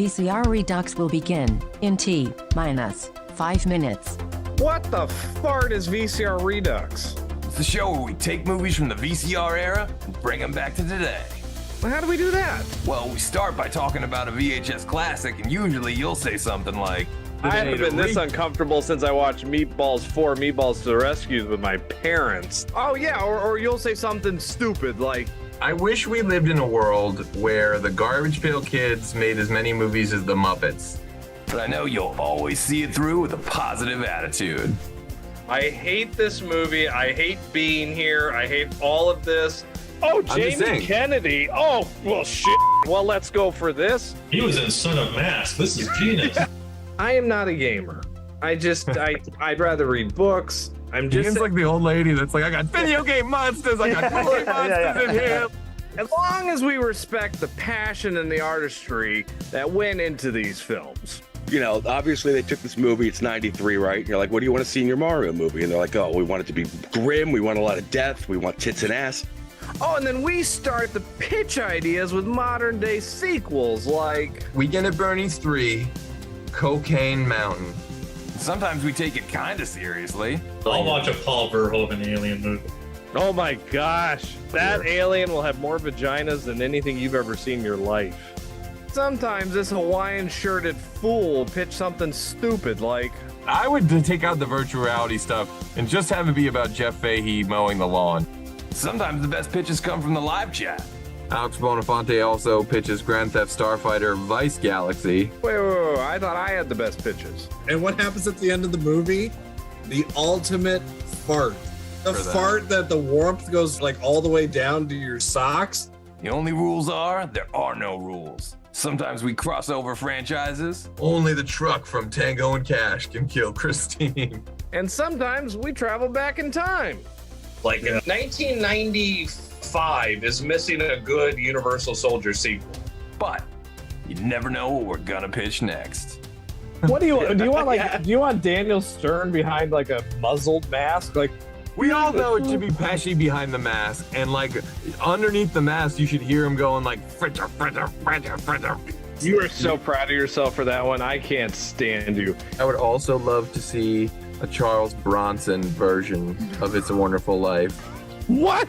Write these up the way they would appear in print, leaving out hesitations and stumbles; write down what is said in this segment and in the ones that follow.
VCR Redux will begin in T-5 minutes. What the fart is VCR Redux? It's the show where we take movies from the VCR era and bring them back to today. Well, how do we do that? Well, we start by talking about a VHS classic, and usually you'll say something like, I haven't been this uncomfortable since I watched Meatballs 4, Meatballs to the Rescue with my parents. Oh yeah, or you'll say something stupid like, I wish we lived in a world where the Garbage Pail Kids made as many movies as the Muppets. but I know you'll always see it through with a positive attitude. I hate this movie, I hate being here, I hate all of this. Oh, Jamie Kennedy. Oh, well, shit. Well, let's go for this. He was in Son of Mask. This is genius. I am not a gamer. I'd rather read books. Ian's like the old lady that's like, I got video game monsters, I got movie monsters in here. As long as we respect the passion and the artistry that went into these films. You know, obviously they took this movie, it's 93, right? And you're like, what do you want to see in your Mario movie? And they're like, oh, we want it to be grim, we want a lot of death, we want tits and ass. Oh, and then we start the pitch ideas with modern day sequels like Weekend at Bernie's 3, Cocaine Mountain. Sometimes we take it kinda seriously. I'll watch a Paul Verhoeven alien movie. oh my gosh, that alien will have more vaginas than anything you've ever seen in your life. Sometimes this Hawaiian shirted fool will pitch something stupid like, I would take out the virtual reality stuff and just have it be about Jeff Fahey mowing the lawn. Sometimes the best pitches come from the live chat. Alex Bonafonte also pitches Grand Theft Starfighter Vice Galaxy. wait, I thought I had the best pitches. And what happens at the end of the movie? The ultimate fart. The fart that the warmth goes like all the way down to your socks. The only rules are, there are no rules. Sometimes we cross over franchises. Only the truck from Tango and Cash can kill Christine. And sometimes we travel back in time. Like 1995 is missing a good Universal Soldier sequel. But you never know what we're gonna pitch next. What do you want? Do you want Daniel Stern behind like a muzzled mask? Like, We all know it should be Pesci behind the mask, and like underneath the mask, you should hear him going like fritter, fritter, fritter, fritter. you are so proud of yourself for that one. I can't stand you. I would also love to see a Charles Bronson version of It's a Wonderful Life. What?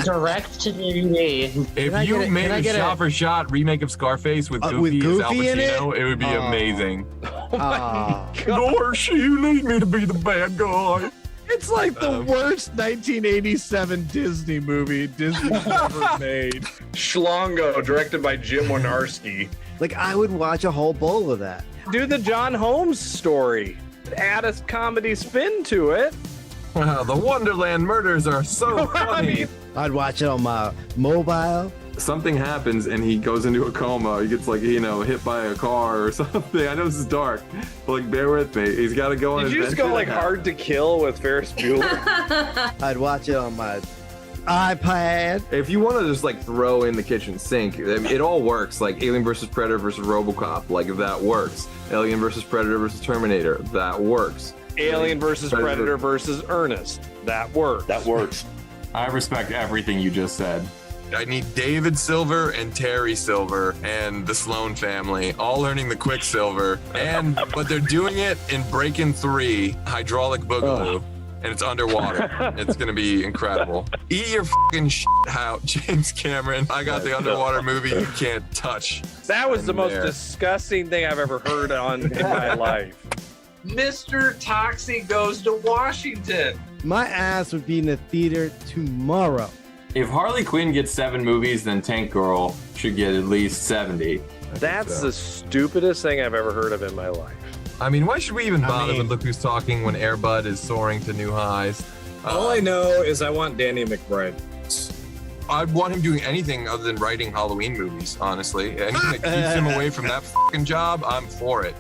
Direct to DVD. If you made a shot-for-shot remake of Scarface with Goofy as Al Pacino, it would be amazing. Oh my God. Dorsey, you need me to be the bad guy. It's like the worst 1987 Disney movie Disney's ever made. Schlongo, directed by Jim Wynorski. Like, I would watch a whole bowl of that. Do the John Holmes story. Add a comedy spin to it. Wow, the Wonderland murders are so funny. I'd watch it on my mobile. Something happens and he goes into a coma. He gets like, hit by a car or something. I know this is dark, but like, bear with me. He's got to go on. Did you just go like Hard to Kill with Ferris Bueller? I'd watch it on my iPad. If you want to just like throw in the kitchen sink, it all works. Like Alien versus Predator versus RoboCop, like that works. Alien versus Predator versus Terminator, that works. Alien versus Predator versus Ernest, that works. That works. I respect everything you just said. I need David Silver and Terry Silver and the Sloan family all learning the Quicksilver, but they're doing it in Breakin' 3 Hydraulic Boogaloo, and it's underwater. It's gonna be incredible. Eat your fucking shit out, James Cameron. I got the underwater movie you can't touch. That was the most disgusting thing I've ever heard in my life. Mr. Toxie Goes to Washington. My ass would be in the theater tomorrow. If Harley Quinn gets 7 movies, then Tank Girl should get at least 70. That's the stupidest thing I've ever heard of in my life. I mean, why should we even bother with Look Who's Talking when Air Bud is soaring to new highs? All I know is I want Danny McBride. I'd want him doing anything other than writing Halloween movies, honestly. Anything that keeps him away from that fucking job, I'm for it.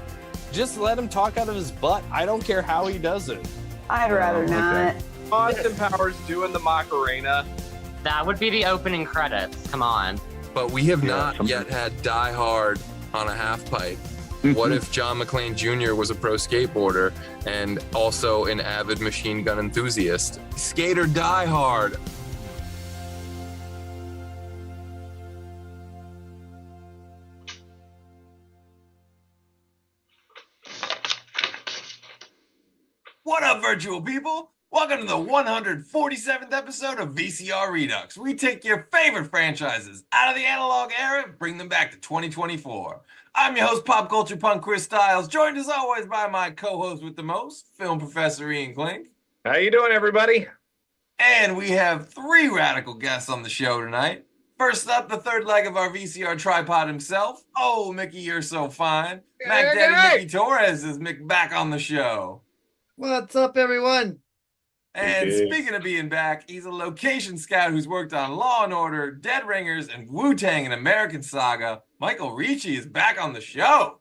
Just let him talk out of his butt. I don't care how he does it. I'd rather not. Austin Powers doing the Macarena. That would be the opening credits. Come on. But we have not yet had Die Hard on a half pipe. What if John McClane Jr. was a pro skateboarder and also an avid machine gun enthusiast? Skater Die Hard. What up, virtual people? Welcome to the 147th episode of VCR Redux. We take your favorite franchises out of the analog era and bring them back to 2024. I'm your host, pop culture punk Chris Stiles, joined as always by my co-host with the most, film professor Ian Klink. How you doing, everybody? And we have three radical guests on the show tonight. First up, the third leg of our VCR tripod himself. Oh, Mickey, you're so fine. Mac Daddy Mickey Torres is back on the show. What's up, everyone? And speaking of being back, he's a location scout who's worked on Law & Order, Dead Ringers, and Wu-Tang and American Saga. Michael Ricci is back on the show.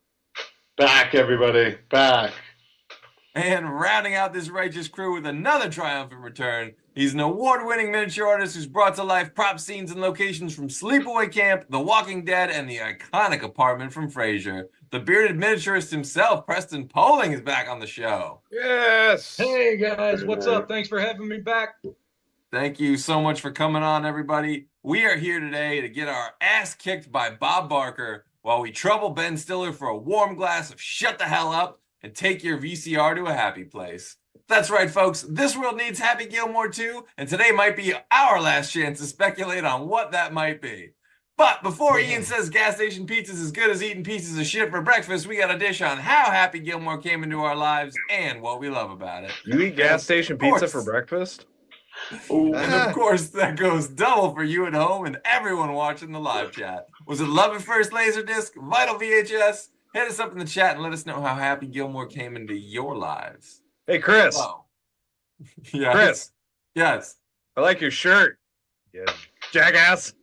Back, everybody. Back. And rounding out this righteous crew with another triumphant return, he's an award-winning miniature artist who's brought to life prop scenes and locations from Sleepaway Camp, The Walking Dead, and the iconic apartment from Frasier. The bearded miniaturist himself, Preston Poling, is back on the show. Yes. Hey guys, what's up? Thanks for having me back. Thank you so much for coming on, everybody. We are here today to get our ass kicked by Bob Barker while we trouble Ben Stiller for a warm glass of shut the hell up and take your VCR to a happy place. That's right, folks. This world needs Happy Gilmore too, and today might be our last chance to speculate on what that might be. But before Ian says gas station pizza's as good as eating pieces of shit for breakfast, we got a dish on how Happy Gilmore came into our lives and what we love about it. You eat gas station pizza for breakfast? And of course, that goes double for you at home and everyone watching the live chat. Was it Love at First Laserdisc, Vital VHS? Hit us up in the chat and let us know how Happy Gilmore came into your lives. Hey, Chris. Oh. Yes. Chris. Yes. I like your shirt. Yeah. Jackass.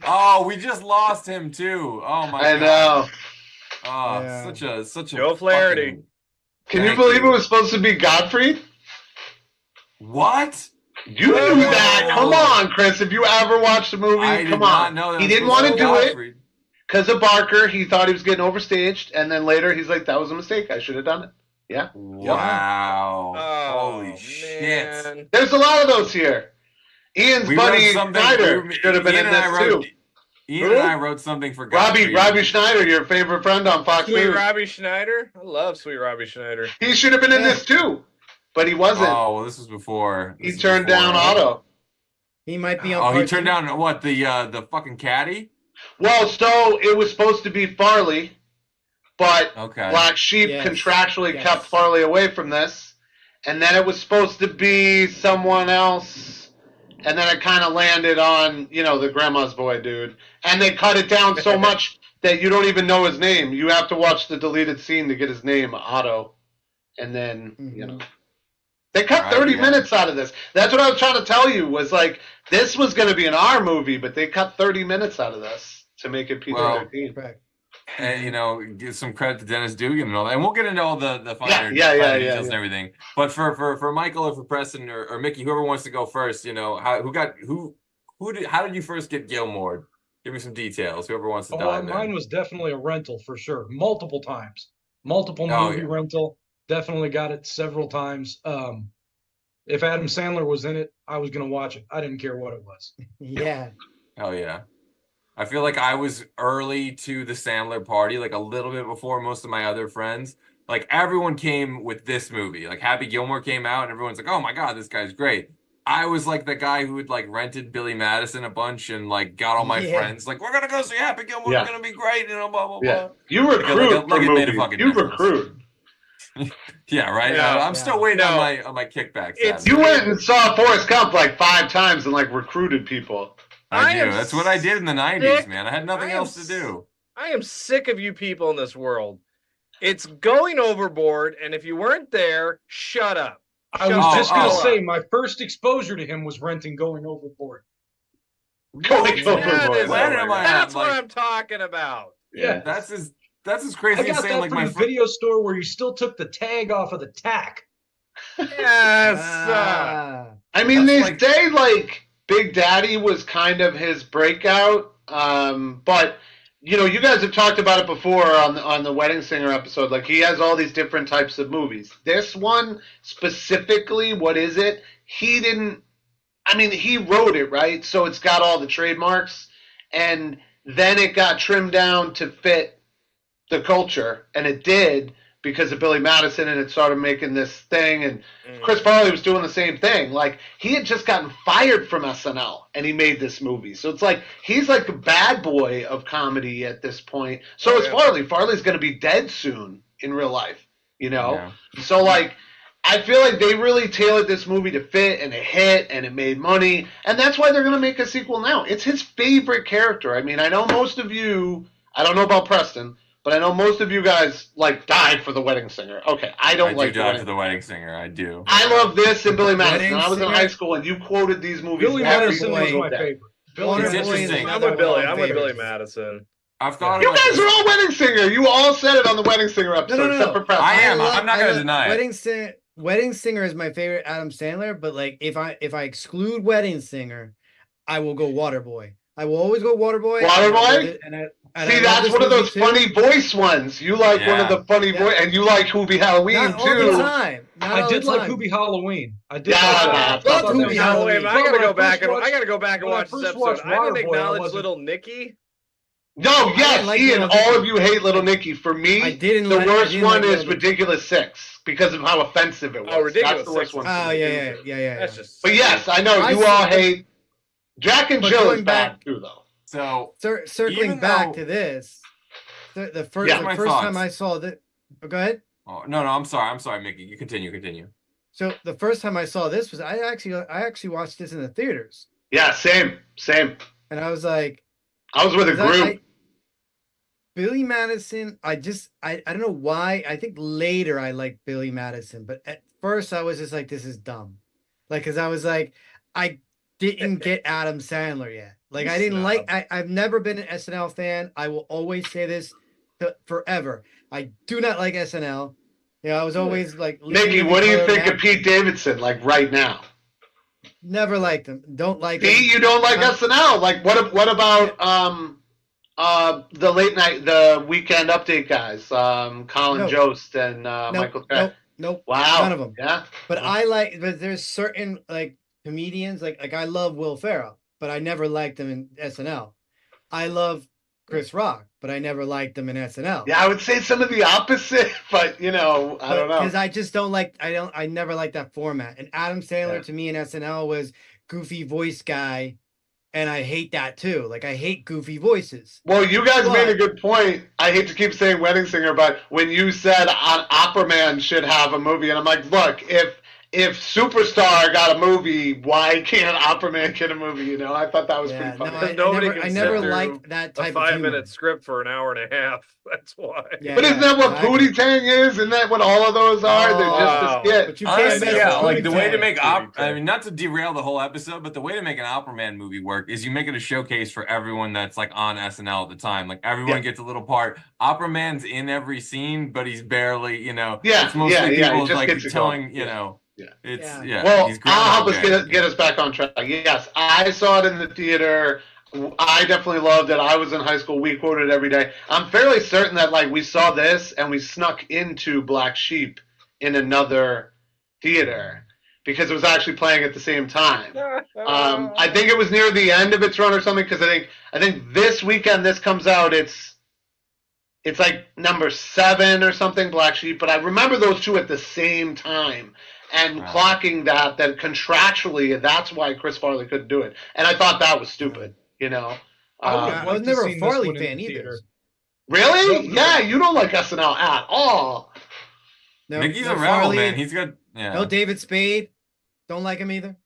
Oh, we just lost him too. Oh my God. I know. Oh, Yeah. such a Joe Flaherty. fucking- Can you Thank believe it was supposed to be Godfrey? What? You knew that. Come on, Chris. If you ever watched the movie, I did come not on. know that He was didn't want to do supposed it Godfrey. because of Barker. He thought he was getting overstaged, and then later he's like, "That was a mistake. I should have done it." Yeah. Wow. Oh, Holy shit. man. There's a lot of those here. Ian's We buddy wrote something. Schneider should have been Ian in and I this wrote, too. Ian Who? and I wrote something for Godfrey. Robbie Schneider, your favorite friend on Fox Sweet News. Robbie Schneider. I love Sweet Robbie Schneider. He should have been in this too, but he wasn't. Oh, well, this was before. He turned down Otto. He might be on. Oh, he part turned two. down what? The fucking caddy? Well, so it was supposed to be Farley, but Okay. Black Sheep Yes. contractually Yes. kept Farley away from this. And then it was supposed to be someone else. And then it kind of landed on, the grandma's boy dude. And they cut it down so much that you don't even know his name. You have to watch the deleted scene to get his name, Otto. And then, They cut 30 minutes out of this. That's what I was trying to tell you, was like, this was going to be an R movie, but they cut 30 minutes out of this to make it PG-13. Correct. And give some credit to Dennis Dugan and all that. And we'll get into all the finer details and everything. But for Michael or for Preston or Mickey, whoever wants to go first, how did you first get Gilmore? Give me some details. Whoever wants to dive in. Mine was definitely a rental for sure. Multiple times. Multiple Oh, movie yeah. rental. Definitely got it several times. If Adam Sandler was in it, I was going to watch it. I didn't care what it was. Yeah. Hell yeah. I feel like I was early to the Sandler party, like a little bit before most of my other friends. Like everyone came with this movie. Like Happy Gilmore came out and everyone's like, oh my God, this guy's great. I was like the guy who had like rented Billy Madison a bunch and like got all my friends like, we're going to go see Happy Gilmore. Yeah. It's going to be great. Blah, blah, Yeah. blah. You recruit for it made a movies. fucking You difference. recruit. Yeah, right. Yeah. I'm still waiting on my kickbacks. You went and saw Forrest Gump like 5 times and like recruited people. I I do. am That's what I did in the 90s, sick. man. I had nothing else to do. I am sick of you people in this world. It's going overboard, and if you weren't there, shut up. I was just going to say, my first exposure to him was renting Going Overboard. Going Overboard. That's what I'm talking about. Yeah. That's as crazy I got as saying that like from my the video store where you still took the tag off of the tack. Yes. I mean, they say like Big Daddy was kind of his breakout, but you guys have talked about it before on the Wedding Singer episode. Like he has all these different types of movies. This one specifically, what is it? He didn't. I mean, he wrote it, right? So it's got all the trademarks, and then it got trimmed down to fit the culture, and it did because of Billy Madison, and it started making this thing. And Chris Farley was doing the same thing. Like, he had just gotten fired from SNL, and he made this movie. So it's like he's like the bad boy of comedy at this point. So is Farley. Farley's going to be dead soon in real life, you know. Yeah. So like, I feel like they really tailored this movie to fit, and it hit, and it made money, and that's why they're going to make a sequel now. It's his favorite character. I mean, I know most of you. I don't know about Preston. But I know most of you guys like died for The Wedding Singer. Okay, I don't like die for The Wedding Singer. I do. I love this and Billy Madison. Wedding I was in Singer? high school and you quoted these movies. Billy every Madison was single my day. favorite. It's Billy interesting. I'm with Billy. I'm with Billy Madison. I've thought You about guys this. are all Wedding Singer. You all said it on the Wedding Singer episode, except for Preston. I am. I'm not going to deny it. Wedding Singer is my favorite Adam Sandler, but like if I exclude Wedding Singer, I will go Waterboy. I will always go Waterboy. Waterboy? See, that's one of those funny too. voice ones. You like one of the funny voice, and you like Hoobie Halloween Not too. all the time. I did like Hoobie Halloween. I did. Yeah, like that. Hoobie Halloween. I gotta go back and watch this episode. watched I didn't Waterboy, acknowledge Little Nicky. No, yes, like Ian, Little all Nicky. of you hate Little Nicky. For me, I didn't the like- I worst didn't one like is Little Nicky. Ridiculous Six because of how offensive it was. Oh, Ridiculous That's the worst Six one. was- Oh yeah. That's just. But yes, I know I you see- all hate. Jack and But Jill going is bad back- too, though. So Circling Even back though- to this, the first Yeah. the My first thoughts. time I saw that. Oh, go ahead. Oh, no, I'm sorry, Mickey. You continue. So the first time I saw this was I actually watched this in the theaters, Yeah, same. and I was like, I was with a Is that- group. Billy Madison, I don't know why. I think later I liked Billy Madison, but at first I was just like, this is dumb. Like, cause I was like, I didn't get Adam Sandler yet. Like, I didn't like, I've never been an SNL fan. I will always say this forever. I do not like SNL. You know, I was always like, Mickey, what do you think of Pete Davidson, like right now? Never liked him. Don't like him. Pete, you don't like SNL. Like, what about the late night, the weekend update guys, Colin No. Jost and Michael Torres? Nope. Wow. None of them. Yeah. But but there's certain like comedians, like I love Will Ferrell, but I never liked him in SNL. I love Chris Rock, but I never liked him in SNL. Yeah, I would say some of the opposite, but you know, I don't know. Because I just don't like, I never liked that format. And Adam Sandler to me in SNL was goofy voice guy, and I hate that too. Like, I hate goofy voices. Well, you guys But- made a good point. I hate to keep saying Wedding Singer, but when you said Opera Man should have a movie, and I'm like, look, if Superstar got a movie, why can't Opera Man get a movie? You know, I thought that was pretty funny. I never liked that type a of humor. 5-minute script for an hour and a half. That's why. Yeah, But isn't that what exactly. Pootie Tang is? Isn't that what all of those are? They're just a skit. But you can't Honestly, mess yeah, with like the way to Pootie make Tang. I mean, not to derail the whole episode, but the way to make an Opera Man movie work is you make it a showcase for everyone that's like on SNL at the time. Like everyone gets a little part. Opera Man's in every scene, but he's barely, you know. Yeah, it's mostly he people just like gets it telling, going. you know. Yeah. It's Yeah. Well, he's I'll help us Groundhog Day. get us back on track. Yes, I saw it in the theater. I definitely loved it. I was in high school. We quoted it every day. I'm fairly certain that like we saw this and we snuck into Black Sheep in another theater because it was actually playing at the same time. I think it was near the end of its run or something because I think this weekend this comes out. It's like number 7 or something, Black Sheep. But I remember those two at the same time. And clocking that contractually, that's why Chris Farley couldn't do it. And I thought that was stupid, you know. I was never a Farley fan either. Really? Yeah, you don't like SNL at all. No, Mickey's no a rebel, Farley, man. He's got No David Spade. Don't like him either.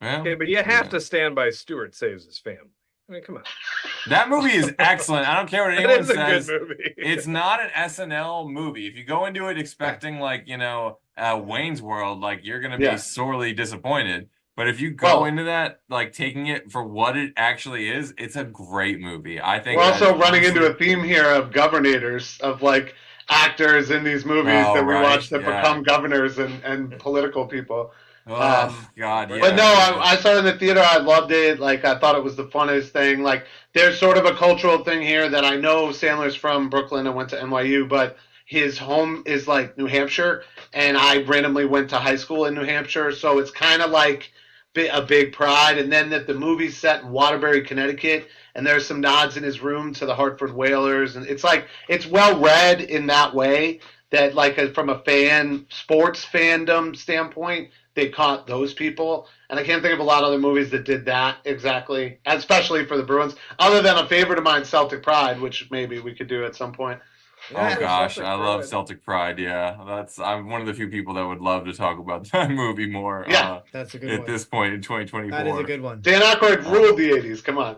Yeah. Okay, but you have to stand by Stewart Saves His Family. I mean, come on. That movie is excellent. I don't care what That anyone is a good says. movie. It's not an SNL movie. If you go into it expecting like, you know, Wayne's World, like you're gonna be sorely disappointed. But if you go into that like taking it for what it actually is, it's a great movie. I think We're also running into a theme here of governors, of like actors in these movies that we watch that become governors and political people. Oh, God, yeah. But no, I saw it in the theater. I loved it. Like, I thought it was the funnest thing. Like, there's sort of a cultural thing here that I know Sandler's from Brooklyn and went to NYU, but his home is, like, New Hampshire, and I randomly went to high school in New Hampshire, so it's kind of like a big pride. And then that the movie's set in Waterbury, Connecticut, and there's some nods in his room to the Hartford Whalers, and it's like, it's well read in that way, that like from a sports fandom standpoint, they caught those people. And I can't think of a lot of other movies that did that exactly, especially for the Bruins, other than a favorite of mine, Celtic Pride, which maybe we could do at some point. Oh gosh, I love Celtic Pride. Yeah, I'm one of the few people that would love to talk about that movie more. Yeah, that's a good at one. this point in 2024. That is a good one. Dan Aykroyd ruled the 80s. Come on.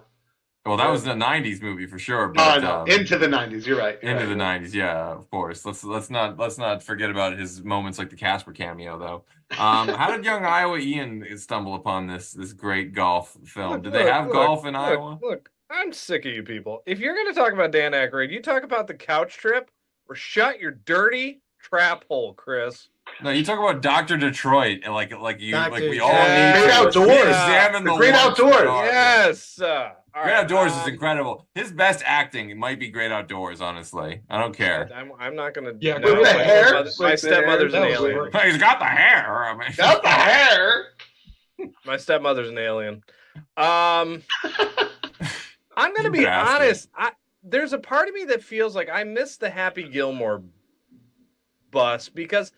Well, that was the 90s movie for sure. But, no, into the 90s. You're right. Into the 90s, yeah, of course. Let's not forget about his moments like the Casper cameo, though. How did young Iowa Ian stumble upon this great golf film? Did they have golf in Iowa? Look, I'm sick of you people. If you're going to talk about Dan Aykroyd, you talk about the couch trip or shut your dirty trap hole, Chris. No, you talk about Dr. Detroit and like we all need Great Outdoors. Examine the Great Outdoors. Yes. Great Outdoors is incredible. His best acting might be Great Outdoors, honestly. I don't care. I'm not going to. Yeah, with the hair. My stepmother's an alien. He's got the hair. I mean, got the hair. My stepmother's an alien. I'm going to be honest. There's a part of me that feels like I miss the Happy Gilmore bus because.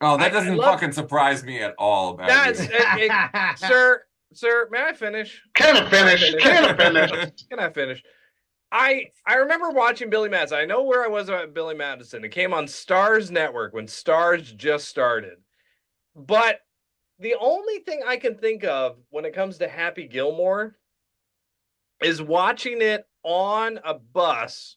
Oh, that doesn't fucking surprise me at all. About Sir, may I finish? Can I finish? Can I finish? I remember watching Billy Madison. I know where I was at Billy Madison. It came on Stars Network when Stars just started. But the only thing I can think of when it comes to Happy Gilmore is watching it on a bus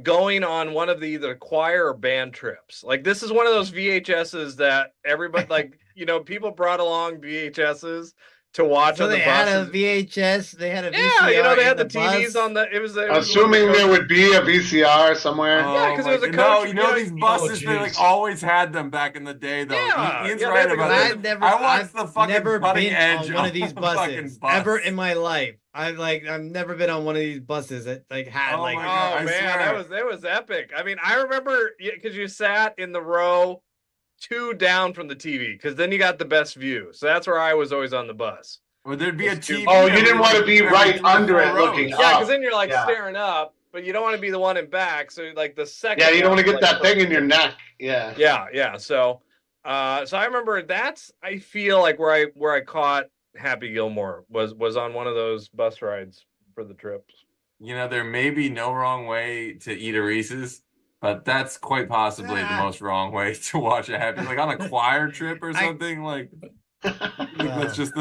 going on one of the either choir or band trips. Like this is one of those VHSs that everybody like, people brought along VHSs to watch on the bus. They had a VHS, they had a VCR. Yeah, they had the TVs on the assuming there would be a VCR somewhere. Yeah, because it was a coach. These buses, they like always had them back in the day though. Yeah, Ian's right about it. I've the fucking never cutting been edge on one of these buses bus. ever in my life. I've never been on one of these buses that had Oh my God, oh man, that was epic. I mean, I remember because you sat in the row 2 down from the TV because then you got the best view. So that's where I was always on the bus. Well, there'd be a TV. Oh, you didn't want to be right under it looking up. Yeah, because then you're staring up, but you don't want to be the one in back. So like the second. Yeah, you don't want to get that thing in your neck. Yeah. Yeah. So I remember I feel like where I caught Happy Gilmore was on one of those bus rides for the trips. There may be no wrong way to eat a Reese's, but that's quite possibly the most wrong way to watch a Happy, like on a choir trip or something. That's just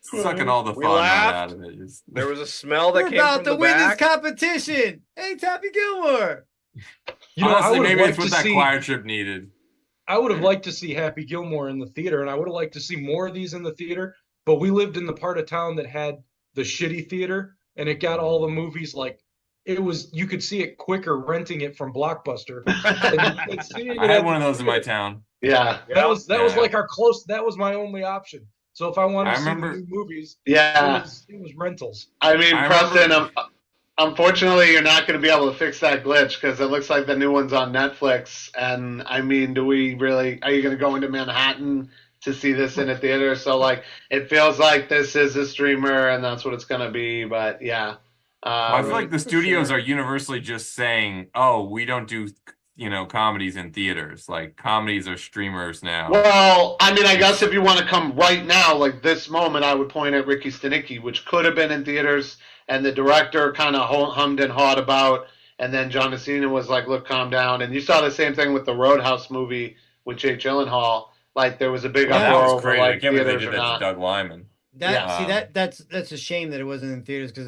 sucking all the fun out of it. There was a smell that We're came about from to the win back. this competition. Hey, it's Happy Gilmore. Honestly, maybe it's what that choir trip needed. I would have liked to see Happy Gilmore in the theater, and I would have liked to see more of these in the theater. But we lived in the part of town that had the shitty theater, and it got all the movies you could see it quicker renting it from Blockbuster. I had one of those in my town. Yeah. That was like that was my only option. So if I wanted to see the new movies, it was rentals. I mean, Preston, unfortunately, you're not going to be able to fix that glitch because it looks like the new one's on Netflix. And I mean, are you going to go into Manhattan to see this in a theater? So it feels like this is a streamer and that's what it's going to be. But yeah. I feel like the studios are universally just saying, "Oh, we don't do, comedies in theaters. Like comedies are streamers now." Well, I mean, I guess if you want to come right now, like this moment, I would point at Ricky Stenicki, which could have been in theaters, and the director kind of hummed and hawed about, and then John Messina was like, "Look, calm down." And you saw the same thing with the Roadhouse movie with Jake Gyllenhaal. Like there was a big uproar over I can't believe they theaters did or that not. to Doug Lyman. That's a shame that it wasn't in theaters because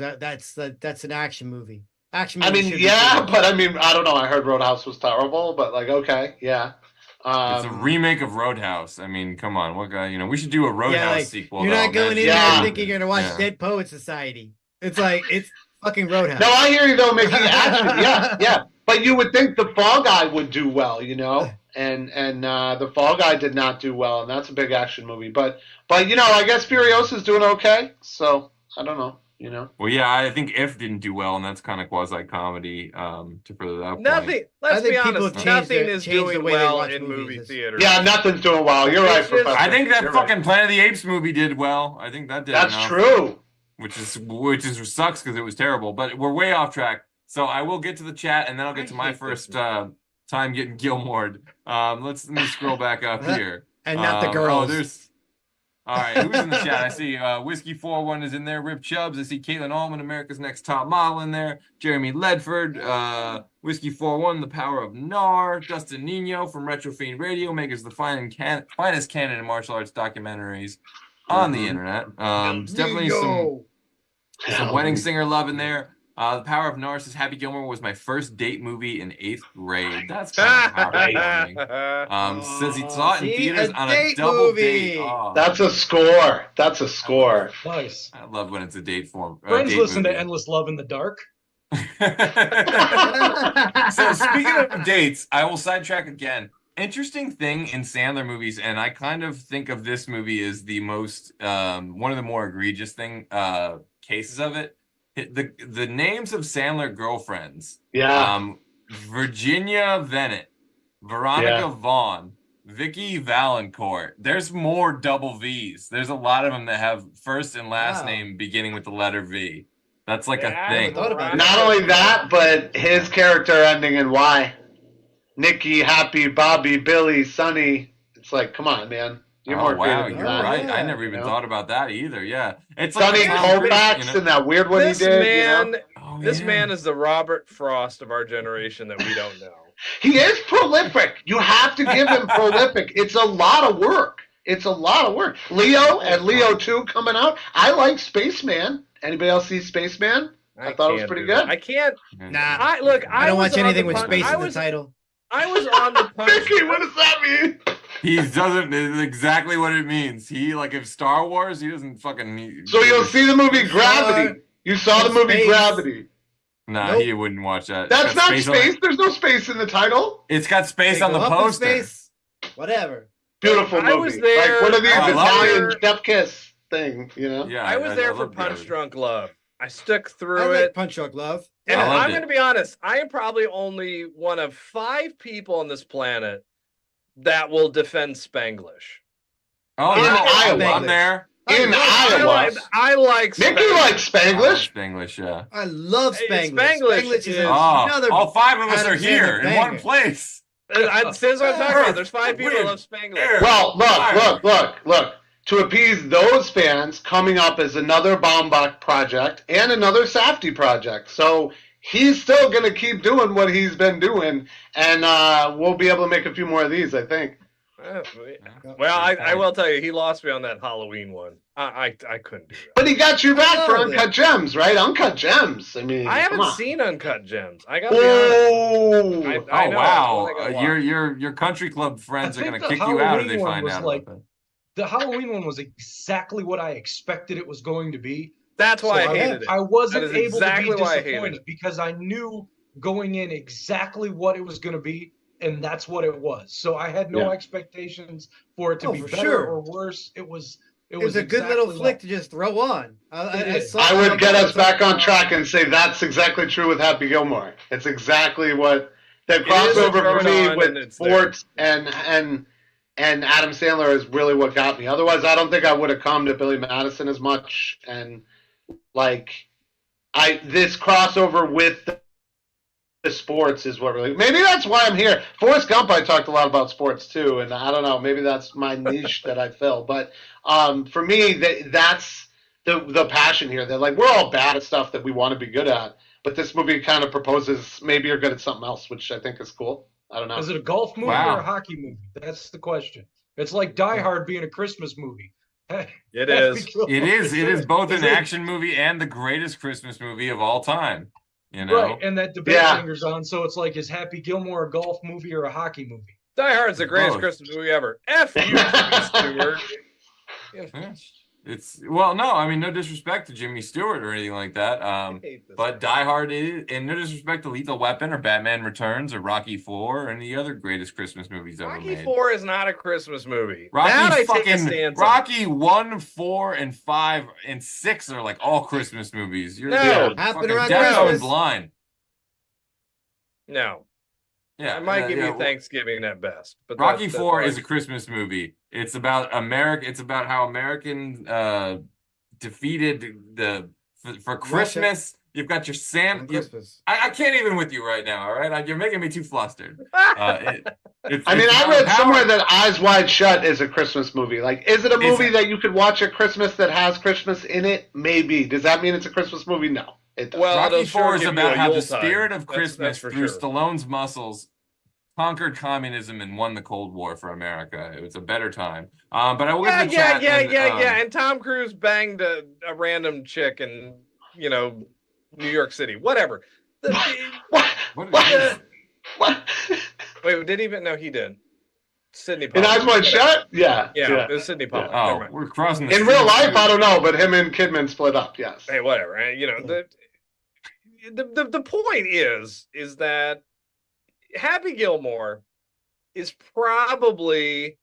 that's an action movie. I mean, yeah, but I mean, I don't know. I heard Roadhouse was terrible, but okay, yeah. It's a remake of Roadhouse. I mean, come on, what guy? We should do a Roadhouse sequel. You're not going in there thinking you're gonna watch Dead Poet Society. It's it's fucking Roadhouse. No, I hear you though, Mickey. Action, yeah. But you would think the Fall Guy would do well, and the Fall Guy did not do well, and that's a big action movie. But I guess Furiosa's doing okay. So I don't know. Well, yeah, I think If didn't do well, and that's kind of quasi-comedy to further that point. Nothing. Let's be honest. Nothing is doing well in movie theaters. Yeah, nothing's doing well. You're right, Professor. I think that fucking Planet of the Apes movie did well. I think that did. That's true. Which sucks because it was terrible. But we're way off track. So I will get to the chat, and then I'll get to my first time getting Gilmored. Let me scroll back up here. And not the Oh, girls. there's. All right, who's in the chat? I see Whiskey 41 is in there. Rip Chubbs. I see Caitlin Allman, America's Next Top Model in there. Jeremy Ledford, Whiskey 41, The Power of Nar. Dustin Nino from Retro Fiend Radio makes the finest canon and martial arts documentaries on the internet. There's definitely some Wedding Singer love in there. The Power of Narcissus. Happy Gilmore was my first date movie in 8th grade. That's kind of heartwarming. Says he saw it in theaters on a double date. Oh. That's a score. That's a score. Nice. I love when it's a date form. Friends date listen movie. to Endless Love in the Dark. So speaking of dates, I will sidetrack again. Interesting thing in Sandler movies, and I kind of think of this movie as the most one of the more egregious cases of it. The names of Sandler girlfriends. Yeah. Virginia Venett, Veronica Vaughn, Vicky Valancourt. There's more double V's. There's a lot of them that have first and last name beginning with the letter V. That's like a thing. Not only that, but his character ending in Y. Nikki, Happy, Bobby, Billy, Sonny. It's like, come on, man. You're more creative than you're that. right. I never even thought about that either. Yeah, it's Sonny like Colfax and that weird one he did. Man, this man is the Robert Frost of our generation that we don't know. He is prolific. You have to give him prolific. It's a lot of work. It's a lot of work. Leo and Leo 2 coming out. I like Spaceman. Anybody else see Spaceman? I thought it was pretty good. I can't. Nah. I don't watch was on anything the with punch- space I in the was- title. I was on the punch. Mickey, what does that mean? He doesn't. It's exactly what it means. He like if Star Wars, he doesn't fucking. So you'll see the movie Gravity. You saw the movie Gravity. Nah, Nope. he wouldn't watch that. That's It's got not on space. it. There's no space in the title. It's got space They on the go up in poster. space, whatever. Beautiful movie. I was there- Like one of these I love Italian it. chef kiss thing, you know? Yeah, I was there for love Punch Gravity. Drunk Love. I stuck I through like it. Punch Drunk Love. And I loved I'm it. going to be honest, I am probably only one of 5 people on this planet that will defend Spanglish. Oh In no, Iowa. I'm there. In I Iowa. like Mickey Spanglish. likes Spanglish. Spanglish, yeah. I love Hey, Spanglish. Spanglish is is- another. all 5 of us Adam are here Sandler in one banger. place. That's what I'm talking about. There's 5 people that love Spanglish. Well, look. To appease those fans, coming up is another Baumbach project and another Safdie project. So he's still going to keep doing what he's been doing, and we'll be able to make a few more of these, I think. Well, I will tell you, he lost me on that Halloween one. I couldn't do that. But he got you back for Uncut Gems, right? Uncut Gems. I mean, I come haven't on. seen Uncut Gems. I got to be honest. Oh, I Oh know, wow, I gotta watch. your country club friends are I gonna think kick the you out if they Halloween one find was out like- about that. The Halloween one was exactly what I expected it was going to be. That's why So I hated it. I wasn't That is able exactly to be why I hated disappointed it. because I knew going in exactly what it was going to be, and that's what it was. So I had no Yeah. expectations for it to Oh, be for better sure. or worse. It was It was a good little exactly flick what- to just throw on. I would get us back on track and say that's exactly true with Happy Gilmore. It's exactly what the is a crossover throw for it me on with and it's sports and Adam Sandler is really what got me. Otherwise, I don't think I would have come to Billy Madison as much. And like, this crossover with the sports is what really. Maybe that's why I'm here. Forrest Gump, I talked a lot about sports too, and I don't know. Maybe that's my niche that I fill. But for me, that's the passion here. That like we're all bad at stuff that we want to be good at, but this movie kind of proposes maybe you're good at something else, which I think is cool. I don't know. Is it a golf movie Wow. or a hockey movie? That's the question. It's like Die Hard being a Christmas movie. It is. It is both an action movie and the greatest Christmas movie of all time. You know, Right, and that debate Yeah. lingers on. So it's like, is Happy Gilmore a golf movie or a hockey movie? Die Hard's the greatest Both. Christmas movie ever. F you, Jimmy Stewart. Yeah. It's well, no, I mean no disrespect to Jimmy Stewart or anything like that. But Die Hard is, and no disrespect to Lethal Weapon or Batman Returns or Rocky IV or any other greatest Christmas movies ever Rocky made. 4 is not a Christmas movie. Rocky that I take a fucking stance on. Rocky 1, 4, and 5 and 6 are like all Christmas movies. You're No. fucking Happen around deaf Christmas. and blind. No. Yeah, I might give yeah, you Thanksgiving at best. But Rocky that's 4 all is I- a Christmas movie. It's about America. It's about how American defeated for Christmas You've got your Santa. Christmas. I can't even with you right now. All right, you're making me too flustered. I read somewhere that Eyes Wide Shut is a Christmas movie. Like, is it a movie that you could watch at Christmas that has Christmas in it? Maybe. Does that mean it's a Christmas movie? No. It doesn't. Well, Rocky sure 4 is give you about a how the Yuletide. spirit of That's Christmas for through sure. Stallone's muscles conquered communism and won the Cold War for America. It was a better time. But I will get to the chat. And Tom Cruise banged a random chick in, New York City. Whatever. Wait, did he even? No, he did. Sidney In Pollack. Eyes Wide Shut? Yeah. It was Sidney Pollack. Never Oh, mind. we're crossing the In street. real life, I don't know, but him and Kidman split up, yes. Hey, whatever. The point is that Happy Gilmore is probably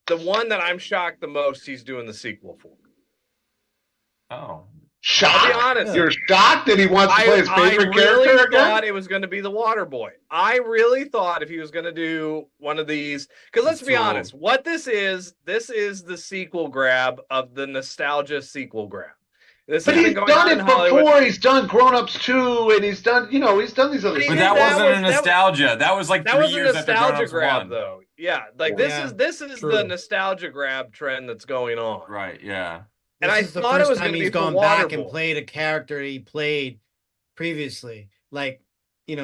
the one that I'm shocked the most he's doing the sequel for. Oh. Shocked? I'll be honest. You're shocked that he wants to play his favorite I really character again? thought it was going to be the Water Boy. I really thought if he was going to do one of these, because let's be honest, what this is the sequel grab of the nostalgia sequel grab. This But has he's been going done on it in Hollywood. before. He's done Grown Ups 2, and he's done these other things. But that wasn't a nostalgia. That was like That 3 was a years after Grown nostalgia Ups grab, 1. though. Yeah, like Yeah, this is true. the nostalgia grab trend that's going on. Right, yeah. And This I is the thought it first was time going to he's be for gone back Waterboy. and played a character he played previously. Like,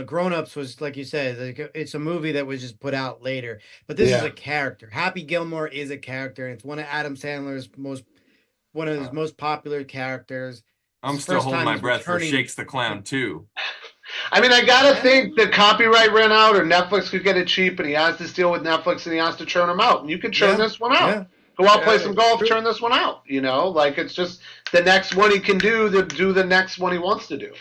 Grown Ups was, like you said, it's a movie that was just put out later. But this is a character. Happy Gilmore is a character, and it's one of Adam Sandler's one of his most popular characters. I'm It's the still first holding time my he's breath for returning- Shakes the Clown 2. I mean, I gotta think the copyright ran out, or Netflix could get it cheap, and he has to deal with Netflix, and he has to churn them out. And you can churn this one out. Yeah. Go out, play some golf, churn this one out. Like it's just the next one he can do the next one he wants to do.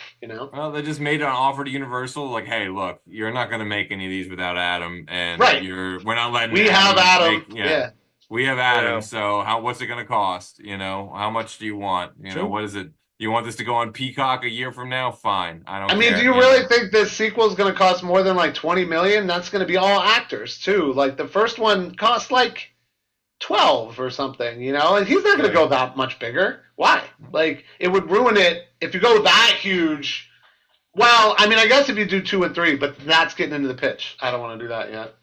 Well, they just made an offer to Universal, like, hey, look, you're not going to make any of these without Adam, and Right. we're not letting. We have Adam. Yeah. We have Adam. Yeah. So what's it going to cost? How much do you want? Sure. What is it? You want this to go on Peacock a year from now? Fine. I don't. I mean, care, do you really think this sequel is going to cost more than like $20 million? That's going to be all actors too. Like the first one cost like 12 or something, and he's not going to go that much bigger. Why? Like it would ruin it if you go that huge. Well, I mean, I guess if you do 2 and 3, but that's getting into the pitch. I don't want to do that yet.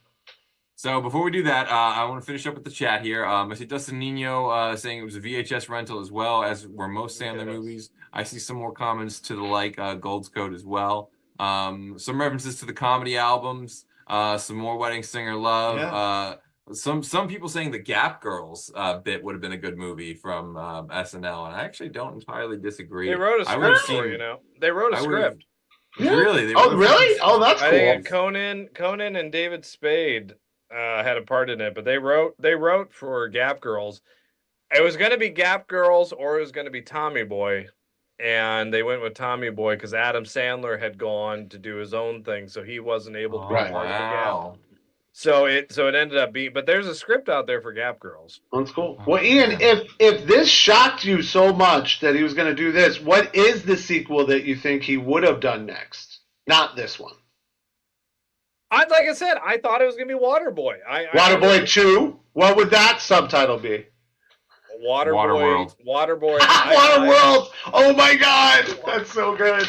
So before we do that, I want to finish up with the chat here. I see Dustin Nino saying it was a VHS rental as well, as were most Sandler movies. I see some more comments to the like Gold's Code as well. Some references to the comedy albums. Some more Wedding Singer Love. Yeah. Some people saying the Gap Girls bit would have been a good movie from SNL, and I actually don't entirely disagree. They wrote a script for They wrote a script. Really? Really? Oh, that's cool. I think Conan and David Spade had a part in it, but they wrote for Gap Girls. It was going to be Gap Girls or it was going to be Tommy Boy, and they went with Tommy Boy because Adam Sandler had gone to do his own thing, so he wasn't able to be part of the Gap. So it ended up being, but there's a script out there for Gap Girls. That's cool. Well, Ian, if this shocked you so much that he was going to do this, what is the sequel that you think he would have done next? Not this one. Like I said, I thought it was going to be Waterboy. Waterboy 2? What would that subtitle be? Waterboy. Waterboy. Waterworld! Oh my God! That's so good.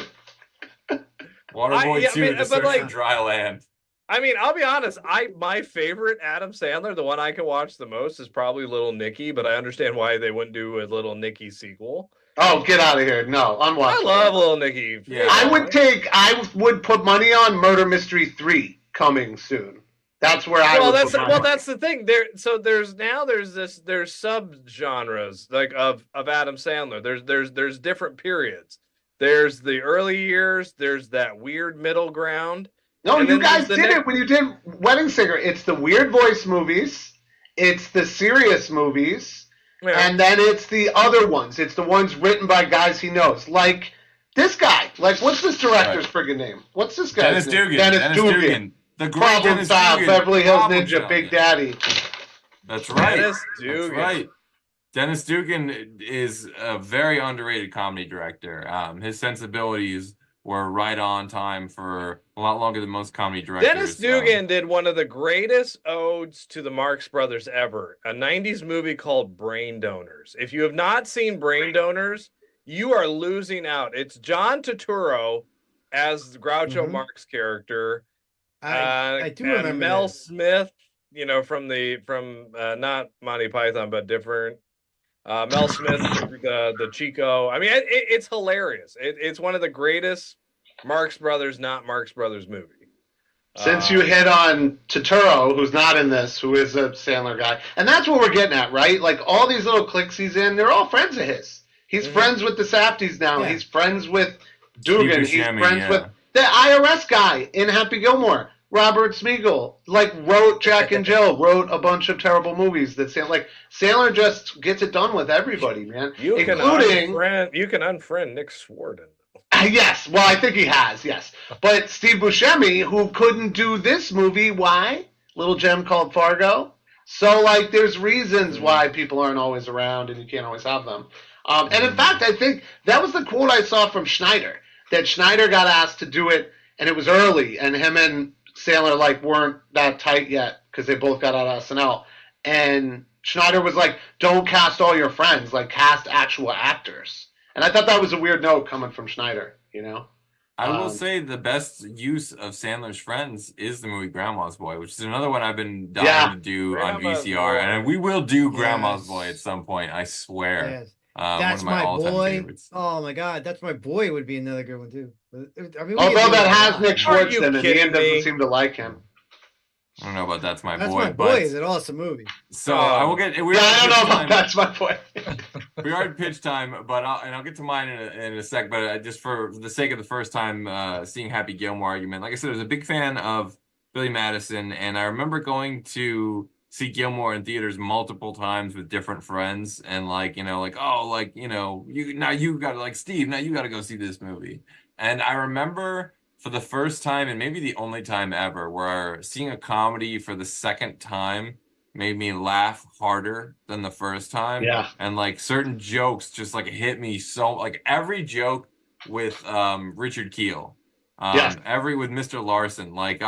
Waterboy 2, The Search for Dry Land. I mean, I'll be honest. My favorite Adam Sandler, the one I can watch the most, is probably Little Nicky. But I understand why they wouldn't do a Little Nicky sequel. Oh, get out of here! No, unwatchable. I love Little Nicky. Yeah. I would put money on Murder Mystery 3 coming soon. That's where I would put my money. That's the thing. There's sub genres like of Adam Sandler. There's different periods. There's the early years. There's that weird middle ground. No, you guys did it when you did Wedding Singer. It's the weird voice movies, it's the serious movies, and then it's the other ones. It's the ones written by guys he knows. Like this guy. Like, what's this director's friggin' name? What's this guy's name? Dennis Dugan. The great Problem Dennis Child, Dugan. Beverly Hills Problem Ninja, Child. Big Daddy. That's right. Dennis Dugan. That's right. Dennis Dugan is a very underrated comedy director. His sensibilities were right on time for a lot longer than most comedy directors. Dennis Dugan did one of the greatest odes to the Marx Brothers ever, a 90s movie called Brain Donors. If you have not seen Brain Donors, you are losing out. It's John Turturro as Groucho Marx character. I do and remember Mel this. Smith, from not Monty Python but different. Mel Smith, the Chico. I mean, it's hilarious. It's one of the greatest Marx Brothers, not Marx Brothers movie. Since you hit on Turturro, who's not in this, who is a Sandler guy, and that's what we're getting at, right? Like all these little cliques he's in, they're all friends of his. He's friends with the Safdies now. Yeah. He's friends with Dugan. Steve He's Buscemi, friends with the IRS guy in Happy Gilmore. Robert Smigel, like, wrote Jack and Jill, wrote a bunch of terrible movies that Sandler just gets it done with everybody, man. You can unfriend Nick Swardon. Yes, well, I think he has, yes. But Steve Buscemi, who couldn't do this movie, why? Little gem called Fargo. So, like, there's reasons why people aren't always around and you can't always have them. And in fact, I think that was the quote I saw from Schneider, that Schneider got asked to do it, and it was early, and him and Sandler, like, weren't that tight yet because they both got out of SNL. And Schneider was like, don't cast all your friends, like, cast actual actors. And I thought that was a weird note coming from Schneider, you know? I will say the best use of Sandler's friends is the movie Grandma's Boy, which is another one I've been dying to do on VCR. And we will do Grandma's Boy at some point, I swear. Yes. one That's of my all-time boy. favorites. Oh my God, That's My Boy would be another good one too. I mean, Although that has Nick Schwartz in it, kidding Ian doesn't me? seem to like him. I don't know about That's My That's Boy. My Boy is an awesome movie. So I will get. I don't know about That's My Boy. We are at pitch time, but I'll get to mine in a sec. But just for the sake of the first time seeing Happy Gilmore argument, like I said, I was a big fan of Billy Madison, and I remember going to see Gilmore in theaters multiple times with different friends, and you gotta like Steve, now you gotta go see this movie. And I remember for the first time, and maybe the only time ever, where seeing a comedy for the second time made me laugh harder than the first time. Yeah. And like certain jokes just like hit me so, like every joke with Richard Kiel, every with Mr. Larson, like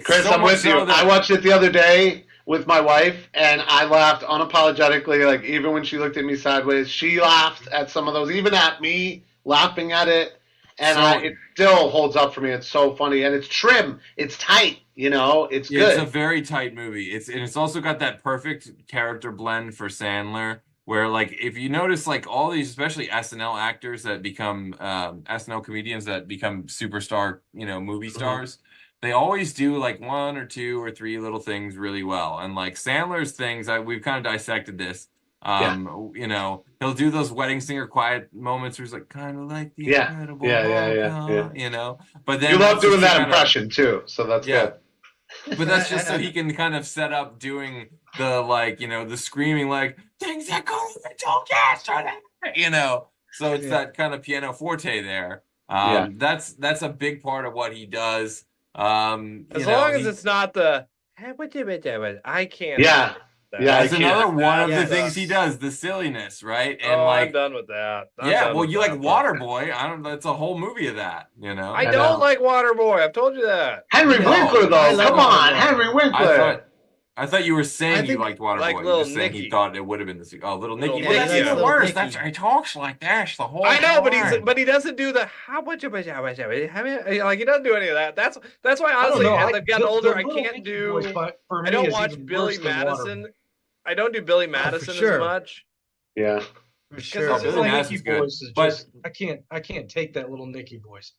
Chris, so I'm much with you. so that- I watched it the other day with my wife, and I laughed unapologetically. Like, even when she looked at me sideways, she laughed at some of those, even at me laughing at it. And it still holds up for me. It's so funny, and it's trim. It's tight. It's good. It's a very tight movie. It's also got that perfect character blend for Sandler, where like if you notice, like all these, especially SNL actors that become SNL comedians that become superstar, movie stars. They always do like one or two or three little things really well. And like Sandler's things, we've kind of dissected this. He'll do those wedding singer quiet moments where he's like, kind of like the Incredible Hulk, But then you love doing that impression too, so that's good. But that's just so he can kind of set up doing the the screaming like things that go don't yesterday, So it's that kind of piano forte there. That's a big part of what he does. As long as it's not the I can't. Yeah. That's another one of the things he does, the silliness, right? And I'm done with that. You like Waterboy. That's a whole movie of that, I don't like Waterboy. I've told you that. Henry Winkler, though. Come on, Henry Winkler. I thought you were saying you liked Waterboy. Like you Little were saying Nicky. He thought it would have been the Little Nicky. Little That's Nicky. even worse. Nicky. That's he talks like that the whole time. I know, but he doesn't do the how much like he doesn't do any of that. That's why honestly, as I've gotten older, I can't do. I don't watch Billy Madison. I don't do Billy Madison as much. Yeah, for sure. His Billy Nicky Madison's good, voice is but just I can't take that little Nicky voice.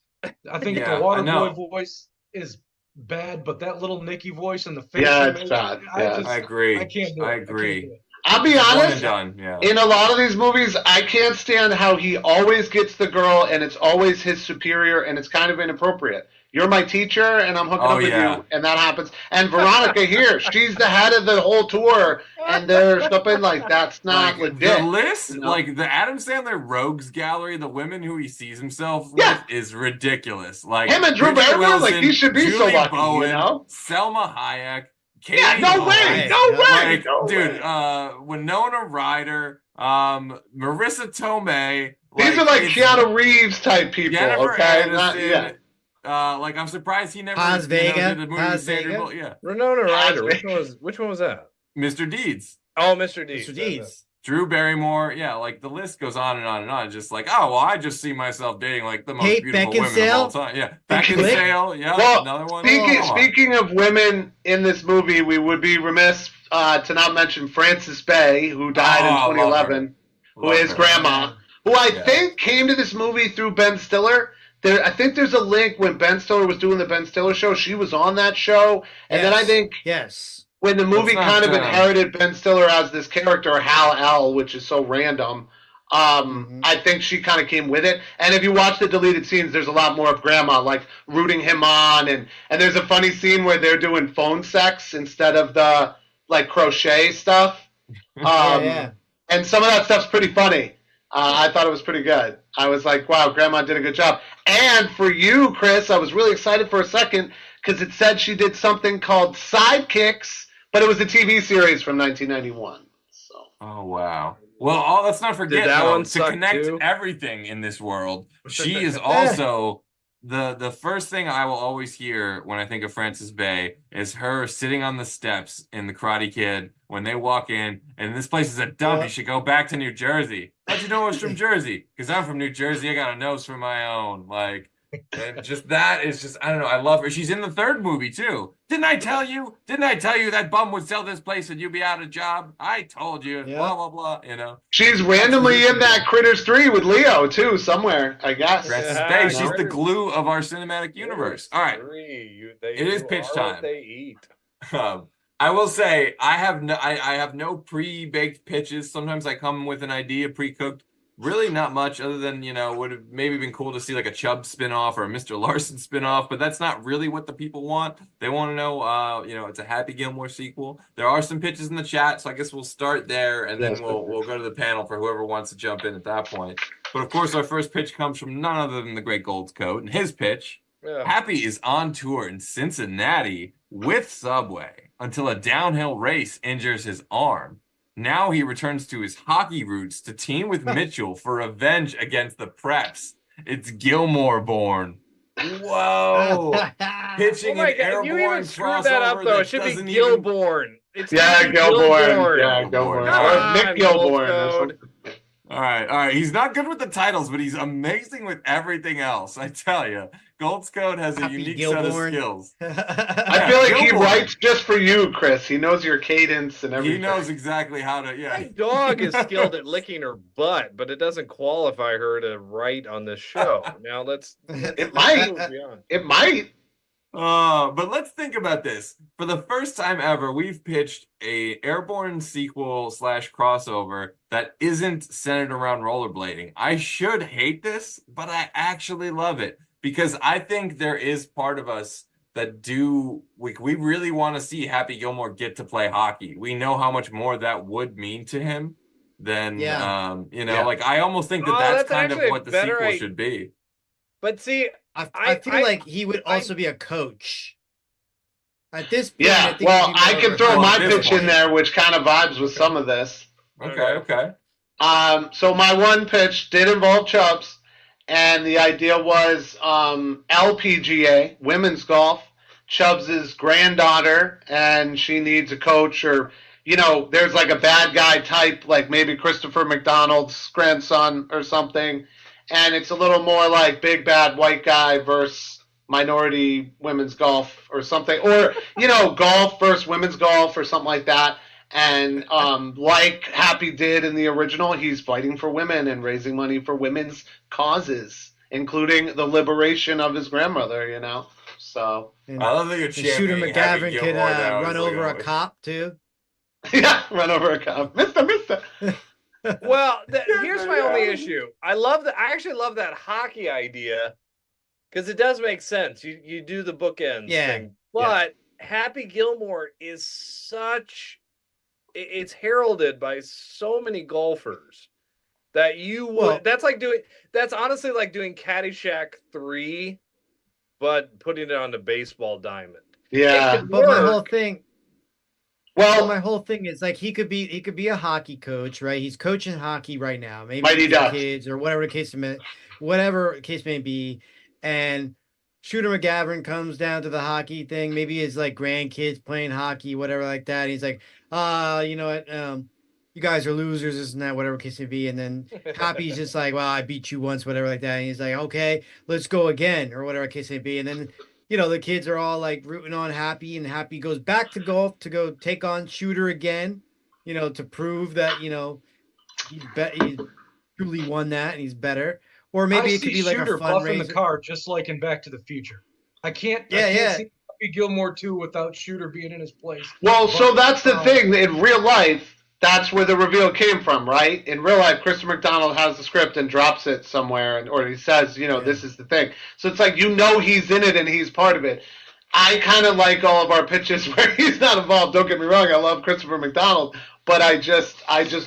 I think Yeah, the I know. Waterboy voice is bad, but that little Nicky voice and the face. Yeah, he it's makes, bad. I agree. I can't do it. I I can't agree. do it. I'll be One and honest. done. Yeah. In a lot of these movies, I can't stand how he always gets the girl, and it's always his superior, and it's kind of inappropriate. You're my teacher, and I'm hooking up with you, and that happens. And Veronica here, she's the head of the whole tour, and there's something like that's not legit. The list, you know? like the Adam Sandler rogues gallery, the women who he sees himself with is ridiculous. Like Him and Drew Bridget Barrymore, like, Wilson, he should be so Julie lucky, Bowen, Selma Hayek. Katie No way, Holmes, no way, like, no dude, way. Winona Ryder, Marissa Tomei. These are like Keanu Reeves type people, Jennifer okay? Aniston. Like I'm surprised he never Paz Vega. did a movie Paz with Sandra Vega. Bullock. Yeah, Winona Ryder. Which one was that? Mr. Deeds. Oh, Mr. Deeds. Mr. Deeds. Drew Barrymore, yeah, like the list goes on and on and on. Just like, oh, well, I just see myself dating like the most Kate beautiful women of all time. Yeah, Beckinsale, yeah, Well, another one. speaking of women in this movie, we would be remiss to not mention Frances Bay, who died in 2011, who is grandma, who I think came to this movie through Ben Stiller. I think there's a link when Ben Stiller was doing the Ben Stiller show. She was on that show, and then I think when the movie kind of inherited Ben Stiller as this character, Hal L, which is so random, I think she kind of came with it. And if you watch the deleted scenes, there's a lot more of Grandma, like rooting him on. And there's a funny scene where they're doing phone sex instead of the, like, crochet stuff. And some of that stuff's pretty funny. I thought it was pretty good. I was like, wow, Grandma did a good job. And for you, Chris, I was really excited for a second because it said she did something called Sidekicks, but it was a TV series from 1991. So. Oh, wow. Well, let's not forget, that though, one to suck connect too? everything in this world, she is also the first thing I will always hear when I think of Frances Bay is her sitting on the steps in The Karate Kid when they walk in, and this place is a dump. You should go back to New Jersey. How'd you know I was from Jersey? Because I'm from New Jersey. I got a nose for my own. Like, and just that is just, I don't know. I love her. She's in the third movie, too. Didn't I tell you that bum would sell this place and you'd be out of job? I told you. Blah, blah, blah, you know. She's randomly in that Critters 3 with Leo, too, somewhere, I guess. Frances Bay, she's the glue of our cinematic universe. All right. It is pitch time. They eat. I will say I have no pre-baked pitches. Sometimes I come with an idea pre-cooked. Really not much other than, would have maybe been cool to see like a Chubb spinoff or a Mr. Larson spinoff, but that's not really what the people want. They want to know, it's a Happy Gilmore sequel. There are some pitches in the chat, so I guess we'll start there and then we'll go to the panel for whoever wants to jump in at that point. But of course, our first pitch comes from none other than the great Gold's Coat, and his pitch, Happy is on tour in Cincinnati with Subway until a downhill race injures his arm. Now he returns to his hockey roots to team with Mitchell for revenge against the Preps. It's Gilmore born. Whoa! Pitching an airborne you even screwed that up, though. It should be Gilborn. It's Gilborn. Yeah, Gilborn. Or Nick Gilborn or something. All right. He's not good with the titles, but he's amazing with everything else. I tell you, Gold's Code has a unique set of skills. I feel like he writes just for you, Chris. He knows your cadence and everything. He knows exactly how to. Yeah. My dog is skilled at licking her butt, but it doesn't qualify her to write on this show. Now It might. It might. But let's think about this. For the first time ever, we've pitched a airborne sequel / crossover that isn't centered around rollerblading. I should hate this, but I actually love it because I think there is part of us that we really want to see Happy Gilmore get to play hockey. We know how much more that would mean to him than, like I almost think that's kind of what the sequel should be. But see, I feel like he would also be a coach. At this point, yeah, I can throw my pitch in there, which kind of vibes with some of this. Okay. So my one pitch did involve Chubbs, and the idea was LPGA, women's golf. Chubbs' granddaughter, and she needs a coach, or there's like a bad guy type, like maybe Christopher McDonald's grandson or something. And it's a little more like big bad white guy versus minority women's golf or something. Or, golf versus women's golf or something like that. And like Happy did in the original, he's fighting for women and raising money for women's causes, including the liberation of his grandmother, So I love that you're Shooter McGavin could run over a cop, too. Yeah, run over a cop. Mister. Well, here's my only issue. I actually love that hockey idea because it does make sense. You do the bookends thing. But Happy Gilmore is it's heralded by so many golfers that that's honestly like doing Caddyshack 3, but putting it on the baseball diamond. Yeah. But my whole thing is like he could be a hockey coach, right? He's coaching hockey right now, maybe kids or whatever the case may be. And Shooter McGavin comes down to the hockey thing. Maybe his like grandkids playing hockey, whatever like that. And he's like, you know what? you guys are losers, this and that, whatever case may be. And then Happy's just like, well, I beat you once, whatever like that. And he's like, okay, let's go again, or whatever case may be. And then, the kids are all like rooting on Happy, and Happy goes back to golf to go take on Shooter again, to prove that, he's truly won that and he's better. Or maybe it could be like a Shooter buffing the fundraiser. car just like in Back to the Future. I can't see Happy Gilmore 2 without Shooter being in his place. Well, so that's the thing. In real life, that's where the reveal came from, right? In real life, Christopher McDonald has the script and drops it somewhere, or he says, this is the thing. So it's like, he's in it and he's part of it. I kind of like all of our pitches where he's not involved. Don't get me wrong. I love Christopher McDonald, but I just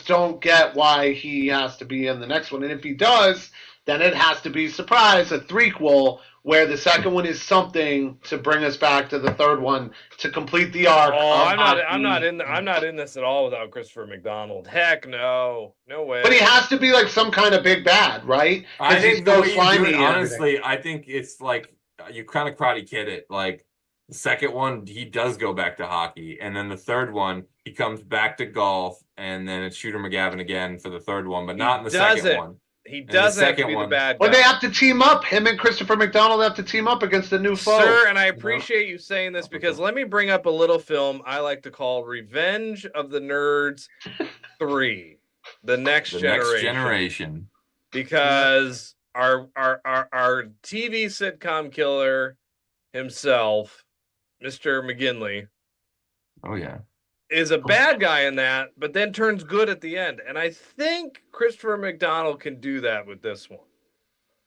don't get why he has to be in the next one. And if he does, then it has to be surprise, a threequel, where the second one is something to bring us back to the third one to complete the arc. Oh, I'm not in this at all without Christopher McDonald. Heck no, no way. But he has to be like some kind of big bad, right? I think he's the way you do slimy it, and honestly, I think it's like you kind of Karate Kid it. Like the second one, he does go back to hockey, and then the third one, he comes back to golf, and then it's Shooter McGavin again for the third one, but not in the second one. He doesn't have to be the bad guy. Well, they have to team up. Him and Christopher McDonald have to team up against a new foe. Sir, and I appreciate you saying this because let me bring up a little film I like to call Revenge of the Nerds 3, The Next Generation. Because our TV sitcom killer himself, Mr. McGinley. Oh, yeah. Is a bad guy in that, but then turns good at the end. And I think Christopher McDonald can do that with this one.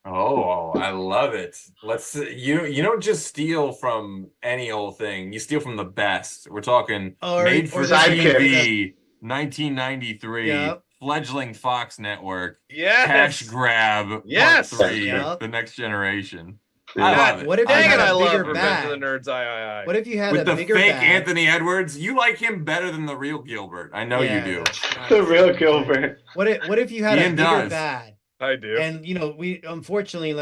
Oh, I love it. You don't just steal from any old thing. You steal from the best. We're talking made for TV, 1993, fledgling Fox network. Yes. Cash grab. Yes. Part 3, The Next Generation. I love it. What if you had a bigger Revenge bad? of the Nerds, I. What if you had with a the bigger fake bad? Anthony Edwards? You like him better than the real Gilbert. I know you do. The real Gilbert. What if you had Ian a bigger does. bad? I do. And we unfortunately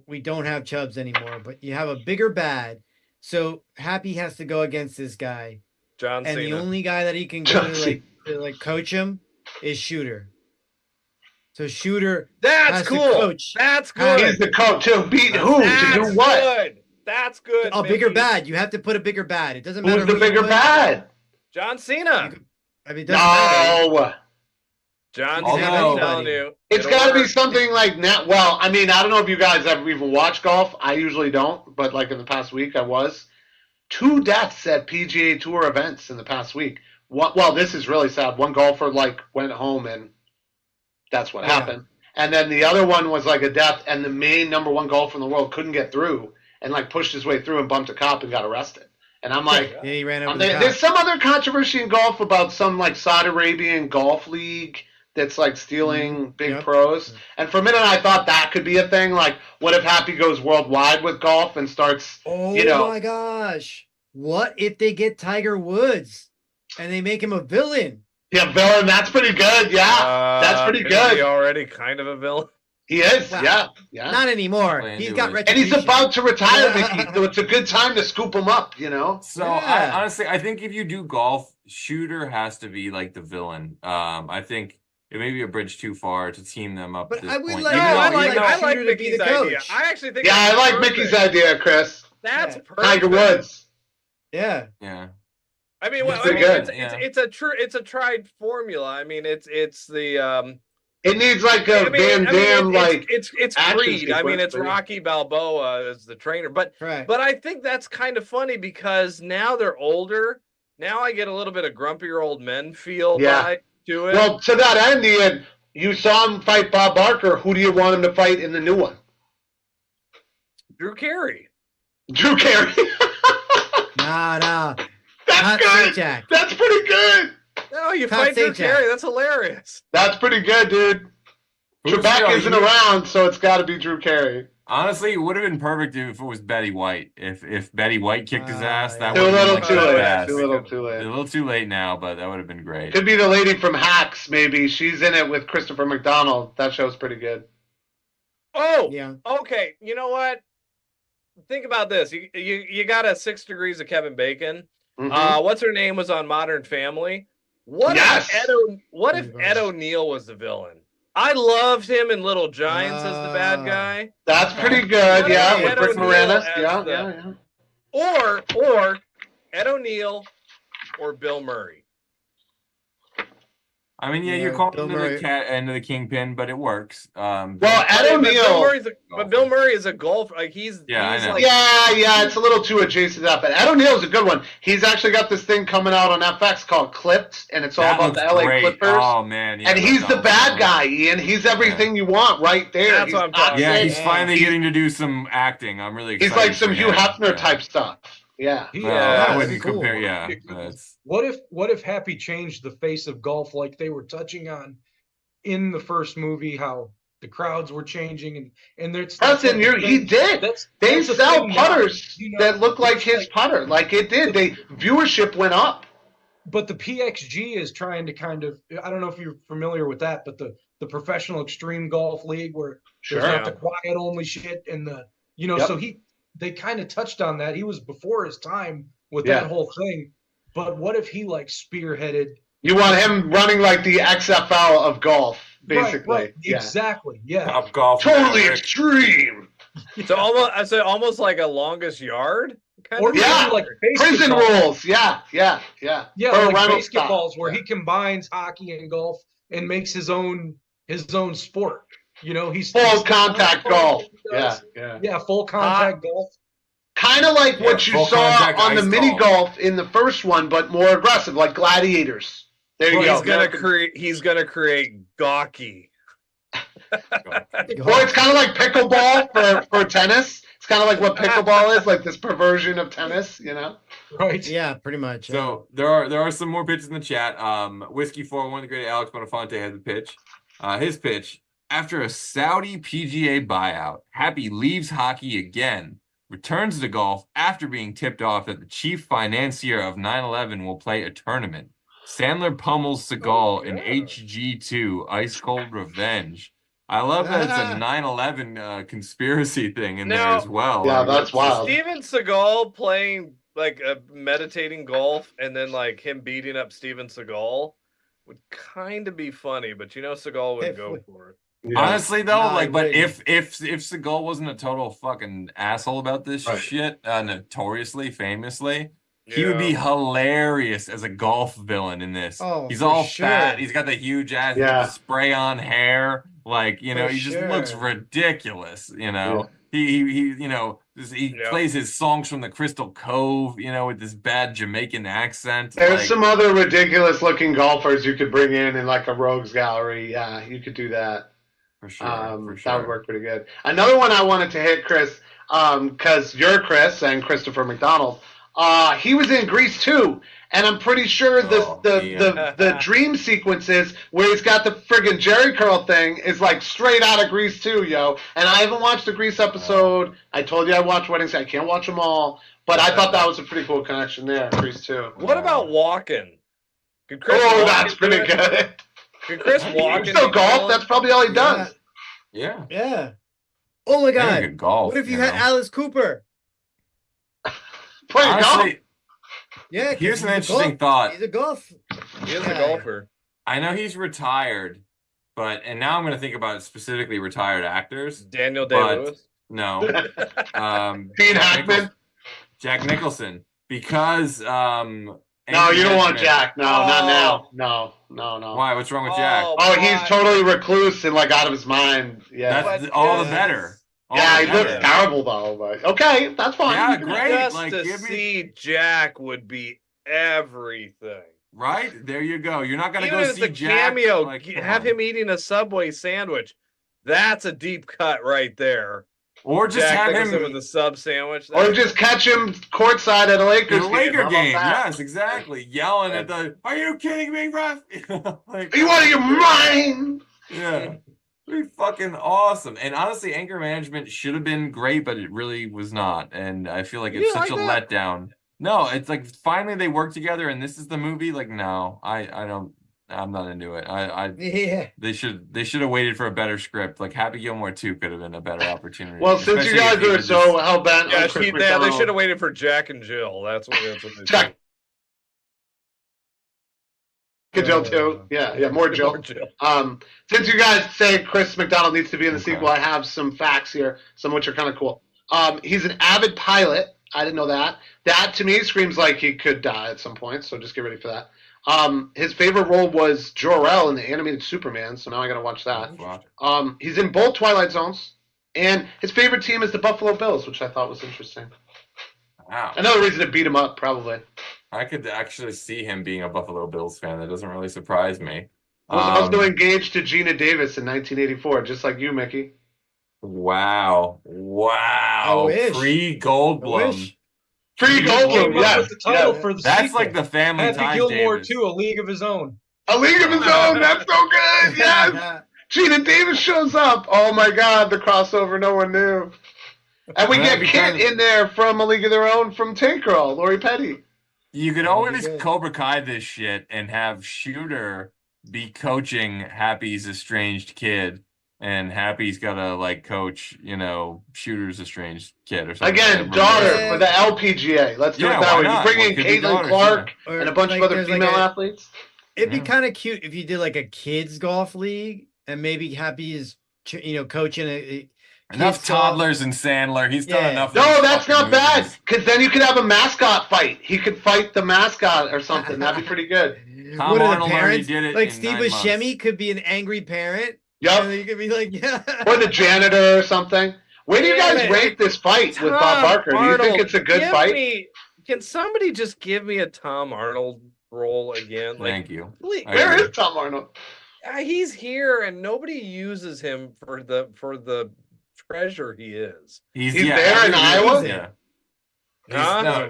we don't have Chubbs anymore, but you have a bigger bad. So Happy has to go against this guy. John and Cena. the only guy that he can go to coach him is Shooter. So Shooter has cool. to coach. That's good. He's the coach to beat who? To do what? Good. That's good. A bigger bad. You have to put a bigger bad. It doesn't matter. Who's the bigger bad? John Cena. I mean, it doesn't matter. No. John Although- Cena, I'm telling you. It's got to be something like that. Well, I mean, I don't know if you guys ever even watch golf. I usually don't, but like in the past week, I was. 2 deaths at PGA Tour events in the past week. Well, this is really sad. One golfer went home and that's what happened. And then the other one was like a death, and the main #1 golfer in the world couldn't get through and pushed his way through and bumped a cop and got arrested. And I'm like, yeah, he ran over there's some other controversy in golf about some Saudi Arabian golf league that's stealing big pros. And for a minute I thought that could be a thing. What if Happy goes worldwide with golf and starts, Oh my gosh. What if they get Tiger Woods and they make him a villain? Yeah, villain, that's pretty good. Yeah, that's pretty Isn't he good. already kind of a villain? He is, Well, yeah. Not anymore. He's got And retribution. he's about to retire, Mickey, so it's a good time to scoop him up, So I think if you do golf, Shooter has to be the villain. I think it may be a bridge too far to team them up. But at this I would point. like- Even No, though- I even like though- I like Shooter to be Mickey's the idea. coach. I actually think Yeah, I that's like perfect. Mickey's idea, Chris. That's perfect. Tiger Woods. Yeah. Yeah. I mean, That's well, good. it's a tried formula. I mean, it's the It needs a Van Damme it's action Creed. I mean, sequence, it's but yeah. Rocky Balboa as the trainer. But Right. but I think that's kind of funny because now they're older. Now I get a little bit of grumpier old men feel to it. Well, to that end, Ian, you saw him fight Bob Barker. Who do you want him to fight in the new one? Drew Carey. Drew Carey. No. That's Not good. Sajak. That's pretty good. No, you Pat fight Drew Sajak. Carey. That's hilarious. That's pretty good, dude. Who's Trebek the- isn't around, so it's got to be Drew Carey. Honestly, it would have been perfect if it was Betty White. If Betty White kicked his ass, that Too would have little, been too late. badass. Too little, too A late. little too late now, but that would have been great. Could be the lady from Hacks, maybe. She's in it with Christopher McDonald. That show's pretty good. Oh, Yeah. okay. You know what? Think about this. You got a 6 Degrees of Kevin Bacon. Mhm. What's her name was on Modern Family. What Yes! if Ed O'Neill was the villain? I loved him in Little Giants as the bad guy. That's pretty good. What Yeah, if with Ed Rick O'Neill Moranis. as Yeah, the- yeah. Or Ed O'Neill or Bill Murray. I mean, yeah, Yeah, you're calling Bill into Murray. the cat end of the Kingpin, but it works. Well, Ed But Bill O'Neill. Murray's but Bill Murray is a golfer. Like he's Yeah, he's I know. like Yeah, it's a little too adjacent to that, but Ed O'Neill's a good one. He's actually got this thing coming out on FX called Clipped, and it's all That about the looks LA great. Clippers. Oh man, yeah, and he's that's the awesome. bad guy, Ian. He's everything you want right there. That's He's what I'm talking Yeah, toxic. he's finally getting to do some acting. I'm really excited. He's like some for Hugh him. Hefner Yeah. type stuff. Yeah. I that'd wouldn't be cool. compare. Yeah, that's What if Happy changed the face of golf like they were touching on in the first movie? How the crowds were changing and there's Preston, he did. They the sell thing now, putters you know, that look like it's his putter. Like it did. Viewership went up. But the PXG is trying to kind of, I don't know if you're familiar with that, but the professional extreme golf league where Sure. there's not the quiet only shit and the, you know, Yep. so they kind of touched on that. He was before his time with Yeah. that whole thing. But what if he like spearheaded? You want him running like the XFL of golf, basically. Right, Yeah. exactly. Yeah. top golf. Totally Maverick. extreme. so almost like a Longest Yard. Kind Or of? maybe Yeah. like Prison basketball. rules. Yeah. Yeah, Burt like Reynolds basketballs style. where he combines hockey and golf and makes his own sport. You know, he's Full contact golf. Yeah. Yeah, full contact golf. Kind of like what you full saw contact on the ice mini golf. golf in the first one, but more aggressive, like gladiators. There you Well, go. he's gonna create gawky. Or it's kind of like pickleball for tennis. It's kind of like what pickleball is, like this perversion of tennis, you know? Right. Yeah, pretty much. yeah. So there are some more pitches in the chat. Whiskey 401, the great Alex Bonafonte had the pitch. His pitch: after a Saudi PGA buyout, Happy leaves hockey again, returns to golf after being tipped off that the chief financier of 9/11 will play a tournament. Sandler pummels Seagal in HG2, Ice Cold Revenge. I love that it's a 9/11 conspiracy thing in there Now- as well. Yeah, Like, that's wild. Steven Seagal playing like a meditating golf and then like him beating up Steven Seagal would kind of be funny, but you know Seagal would If go we- for it. Honestly, though, No, I like, but agree. if Seagal wasn't a total fucking asshole about this Right. shit, notoriously, famously, he would be Yeah. hilarious as a golf villain in this. Oh, He's for all sure. fat. He's got the huge ass, Yeah. spray on hair. Like, you know, For he just looks sure. ridiculous. You know, he you know, he Yeah. plays his songs from the Crystal Cove. You know, with this bad Jamaican accent. There's like, some other ridiculous looking golfers you could bring in like a rogues gallery. Yeah, you could do that. for sure, for sure. That would work pretty good. Another one I wanted to hit, Chris, because you're Chris and Christopher McDonald. He was in Grease too, and I'm pretty sure the dream sequences where he's got the friggin' Jerry curl thing is like straight out of Grease 2, yo. And I haven't watched the Grease episode. I told you I watched Weddings. I can't watch them all, but I thought that was a pretty cool connection there. Grease 2. What about walking? Could Chris Oh, Walken that's do pretty it? good. Could Chris Walken Still be golf. villain? That's probably all he does. Yeah. Yeah. Oh my Very god. good golf. What if you know? had Alice Cooper? Playing golf. Honestly, Yeah. 'cause here's an he's a interesting golf- thought. He's a golf. He is a guy. golfer. I know he's retired, and now I'm going to think about specifically retired actors. Daniel But- Day-Lewis. No, Gene Hackman. Jack Nicholson, because No, you don't want Jack. No, not Oh. now. No. Why? What's wrong with Jack? Oh, he's why? totally recluse and like out of his mind. Yeah. That's But all the just- better. All Yeah, the he looks better. terrible though. But okay, that's fine. Yeah, You can- great. Just Like, to give me- see Jack would be everything. Right there, you go. You're not going to Even go if it's see a Jack. cameo, like, come have on. him eating a Subway sandwich. That's a deep cut right there. or just Jack have Nicholson him with the sub sandwich. Or just catch him courtside at a in Lakers a Laker How about game. that? Yes, exactly. Yelling at the. Are you kidding me, ref? Like, Are you out of your mind? Yeah. It'd be fucking awesome. And honestly, anger management should have been great, but it really was not. And I feel like it's Yeah, such a like that. letdown. No, it's like finally they work together and this is the movie. Like, no, I'm not into it. Yeah. They should have waited for a better script. Like Happy Gilmore 2 could have been a better opportunity. Well, since you Especially if guys he are was so just- hell bent Yeah, on Chris they McDonald, should have waited for Jack and Jill. That's what they Jack did. Good Joe too. Yeah, more Joe. Since you guys say Chris McDonald needs to be in the sequel, I have some facts here, some of which are kind of cool. He's an avid pilot. I didn't know that. That to me screams like he could die at some point, so just get ready for that. His favorite role was Jor-El in the animated Superman, so now I gotta watch that. He's in both Twilight Zones, and his favorite team is the Buffalo Bills, which I thought was interesting. Wow. Another reason to beat him up, probably. I could actually see him being a Buffalo Bills fan. That doesn't really surprise me. Was also engaged to Gina Davis in 1984, just like you, Mickey. Wow. Pre-Goldblum. Pre-Goldblum, yeah. The title for the That's sequel. like the Family Happy Ties Gilmore Davis. 2, A League of His Own. A League of His Own, that's so good, yes! Gina Davis shows up. Oh my god, the crossover no one knew. And we get Kit in there from A League of Their Own from Tank Girl, Lori Petty. You could always Cobra Kai this shit and have Shooter be coaching Happy's estranged kid, and Happy's gotta like coach, Shooter's estranged kid or something. Again, daughter for the LPGA. Let's do it that way. You bring in Caitlin Clark and a bunch of other female athletes. It'd be kind of cute if you did like a kids golf league, and maybe Happy is, coaching enough toddlers and Sandler. He's done enough. No, that's not bad. Because then you could have a mascot fight. He could fight the mascot or something. That'd be pretty good. Tom what are Arnold the parents? already did it Like in Steve 9 months. Buscemi could be an angry parent. Yep. You could be like, yeah. Or the janitor or something. Where do you guys rate this fight with Bob Barker? Do you think it's a good fight? Can somebody just give me a Tom Arnold role again? Thank you. Where is Tom Arnold? He's here, and nobody uses him for the treasure he is. He's there in Iowa? Yeah.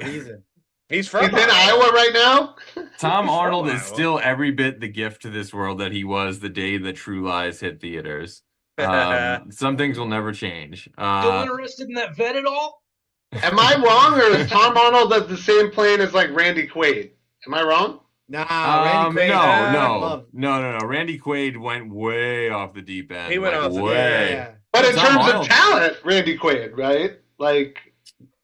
He's from in Iowa right now? Tom Arnold is still every bit the gift to this world that he was the day that True Lies hit theaters. Some things will never change. Still interested in that vet at all? Am I wrong, or is Tom Arnold at the same plane as like Randy Quaid? Am I wrong? Nah, Randy Quaid. No. Randy Quaid went way off the deep end. He went off the deep end. But in terms of talent, Randy Quaid, right? Like,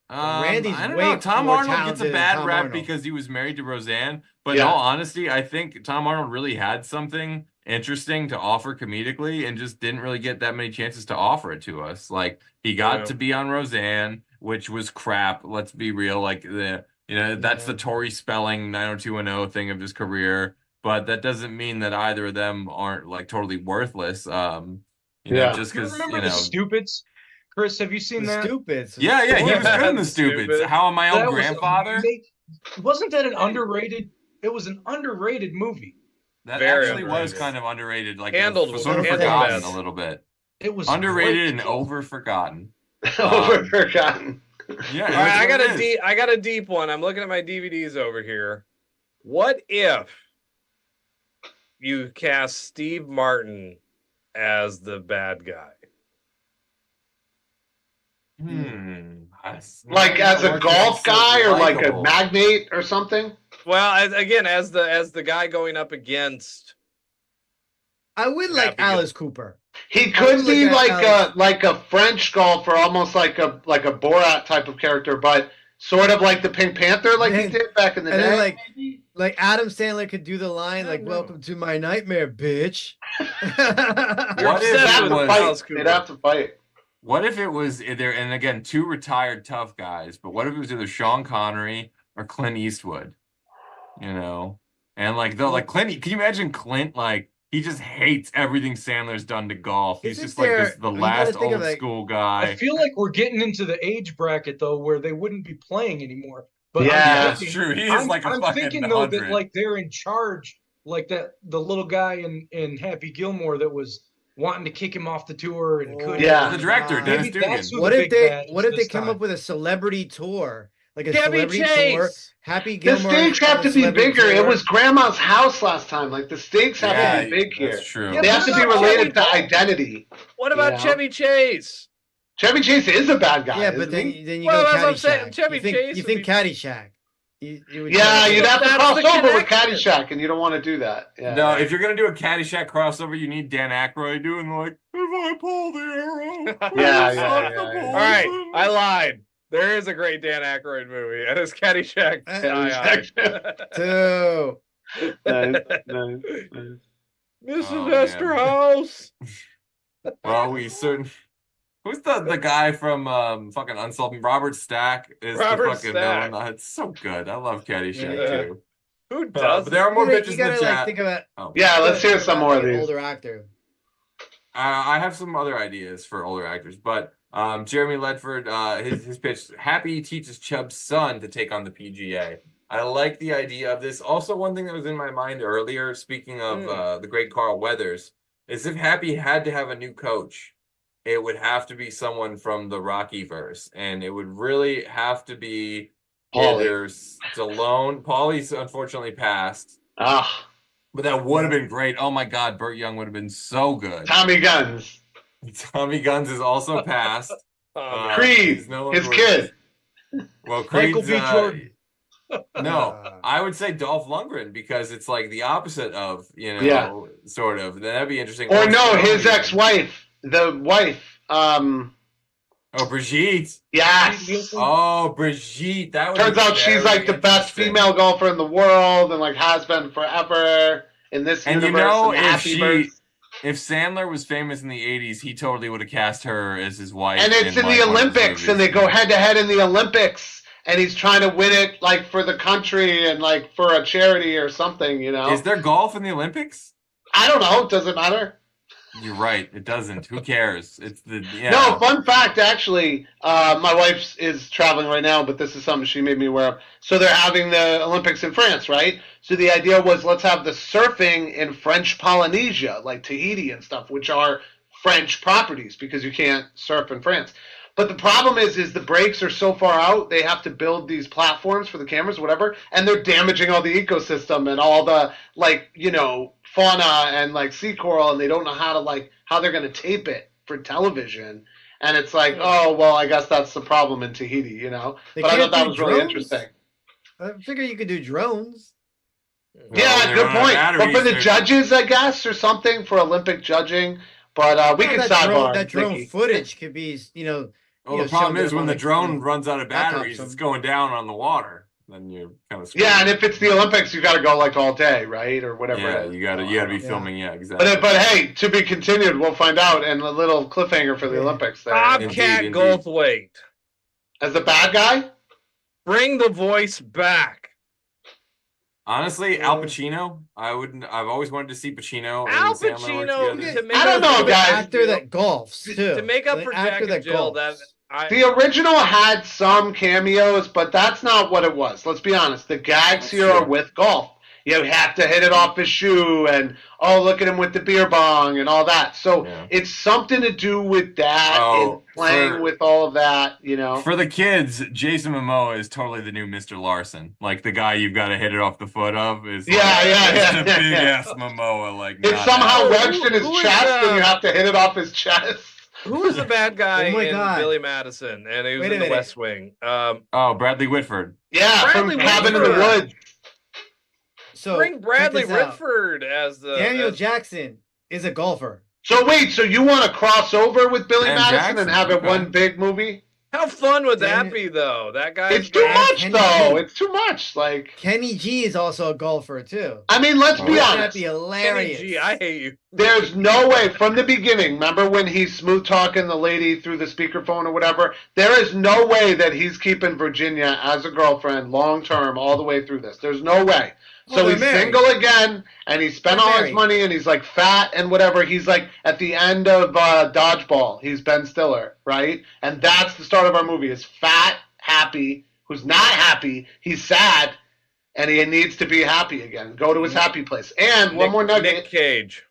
Randy's I don't way know. Tom more Arnold gets a talented bad than Tom rap Arnold. because he was married to Roseanne. But in all honesty, I think Tom Arnold really had something interesting to offer comedically and just didn't really get that many chances to offer it to us. Like, he got to be on Roseanne, which was crap. Let's be real. Like, that's the Tori Spelling 90210 thing of his career. But that doesn't mean that either of them aren't like totally worthless. Just because remember the Stupids? Chris, have you seen that? Stupids. Yeah, he was good in the Stupids. How Am My Own Grandfather? Wasn't that an underrated? It was an underrated movie. That actually was kind of underrated, like handled sort of forgotten a little bit. It was underrated and over forgotten. Over forgotten. Yeah. All right, I got a deep one. I'm looking at my DVDs over here. What if you cast Steve Martin as the bad guy? Like as a golf guy or like a magnate or something? Well, as the guy going up against. I would like Alice Cooper. He could be like a French golfer, almost like a Borat type of character, but sort of like the Pink Panther, like he did back in the day. Then like Adam Sandler could do the line like "Welcome to my nightmare, bitch." What if they'd have to fight? What if it was either, and again, two retired tough guys, but what if it was either Sean Connery or Clint Eastwood? And like Clint, can you imagine Clint like? He just hates everything Sandler's done to golf. He's just like the last old school guy. I feel like we're getting into the age bracket though, where they wouldn't be playing anymore. But that's true. He is like a I'm fucking thinking though 100. that like they're in charge, like the little guy in Happy Gilmore that was wanting to kick him off the tour and couldn't. Yeah, the director Dennis Dugan. What if they come up with a celebrity tour? Like a celebrity tour. Happy Gilmore. The stakes have to be bigger. It was Grandma's house last time. Like the stakes have to be big here. That's true. They have to be related to identity. What about Chevy Chase? Chevy Chase is a bad guy. Yeah, but then you Well, go that's what I'm Caddyshack. saying. Chevy You think Caddyshack? You'd have to cross over with Caddyshack, and you don't want to do that. Yeah. No, if you're gonna do a Caddyshack crossover, you need Dan Aykroyd doing like, if I pull the arrow. Yeah. All right, I lied. There is a great Dan Aykroyd movie, and it's Caddyshack. 2. Nice, nice. Mrs. Oh, Esterhaus. Well, we certainly. Who's the guy from fucking Unsolved? Robert Stack is Robert the fucking Stack. villain. It's so good. I love Caddyshack Yeah. too. Who But does? there are more You bitches in gotta the like chat. think about. Oh. Yeah, let's hear think some about more of the these. older actor. I have some other ideas for older actors, but Jeremy Ledford, his pitch: Happy teaches Chubb's son to take on the PGA. I like the idea of this. Also, one thing that was in my mind earlier, speaking of the great Carl Weathers, is if Happy had to have a new coach, it would have to be someone from the Rocky verse, and it would really have to be either Stallone. Paulie's unfortunately passed. Ah, But that would have been great. Oh my God, Burt Young would have been so good. Tommy Guns, Tommy Guns is also passed. Creed, he's no his longer- kid. Well, Michael Creed's, B. Jordan. no, I would say Dolph Lundgren because it's like the opposite of, Yeah. sort of. That'd be interesting. Or no, Stallone his even. ex-wife, the wife. Oh, Brigitte. Yes. Oh, Brigitte. That was Turns out she's like the best female golfer in the world and like has been forever in this And universe. you know, and if Sandler was famous in the 80s, he totally would have cast her as his wife. And it's in like, the one of his Olympics, and they movies. go head to head in the Olympics, and he's trying to win it like for the country and like for a charity or something, you know. Is there golf in the Olympics? I don't know. Does it matter? You're right. It doesn't. Who cares? It's the No, fun fact, actually, my wife is traveling right now, but this is something she made me aware of. So they're having the Olympics in France, right? So the idea was let's have the surfing in French Polynesia, like Tahiti and stuff, which are French properties because you can't surf in France. But the problem is the breaks are so far out, they have to build these platforms for the cameras, whatever, and they're damaging all the ecosystem and all the, like, you know, fauna and, like, sea coral, and they don't know how they're going to tape it for television. And it's like, oh, well, I guess that's the problem in Tahiti, you know? They But I can't thought that do was really drones? interesting. I figure you could do drones. Yeah, good point. But for the judges, I guess, or something, for Olympic judging. But we can sidebar. That drone Mickey. footage could be, you know. Well, the problem is when the drone runs out of batteries, it's going down on the water. Then you're kind of screwed. Yeah, and if it's the Olympics, you got to go like all day, right, or whatever. Yeah, it is. you gotta be filming. Yeah, exactly. But hey, to be continued. We'll find out. And a little cliffhanger for the Olympics there. Bobcat Goldthwait. As the bad guy? Bring the voice back. Honestly, Al Pacino. I've always wanted to see Pacino. Al and Sandler work Pacino. together. To make I don't know, The guys. actor that golfs too. To make up The for actor Jack and Jill, golfs. The original had some cameos, but that's not what it was. Let's be honest. The gags here are with golf. You have to hit it off his shoe, and oh, look at him with the beer bong and all that. So it's something to do with that and playing with all of that, you know. For the kids, Jason Momoa is totally the new Mr. Larson. Like the guy you've got to hit it off the foot of is Yeah. the big ass Momoa. Like It's somehow wedged in his who is, chest, and you have to hit it off his chest. Who was the bad guy Oh my in God. Billy Madison? And he was Wait in a the minute. West Wing. Bradley Whitford. Yeah, Bradley from Cabin in the Whitford. Woods. So Bring Bradley check this out. Whitford as the Daniel as- Jackson is a golfer. So wait, so you want to cross over with Billy Dan Madison Jackson, and have it okay. one big movie? How fun would that Daniel- be, though? That guy. It's too much, Kenny though. G. It's too much. Like, Kenny G is also a golfer too. I mean, let's be Wouldn't honest. that be hilarious? Kenny G, I hate you. There's no way from the beginning. Remember when he's smooth talking the lady through the speakerphone or whatever? There is no way that he's keeping Virginia as a girlfriend long term all the way through this. There's no way. So they're he's married. single again, and he spent They're all his married. money, and he's like fat and whatever. He's like at the end of Dodgeball. He's Ben Stiller, right? And that's the start of our movie. Is fat, happy, who's not happy. He's sad, and he needs to be happy again. Go to his happy place. And one more nugget. Nick Cage.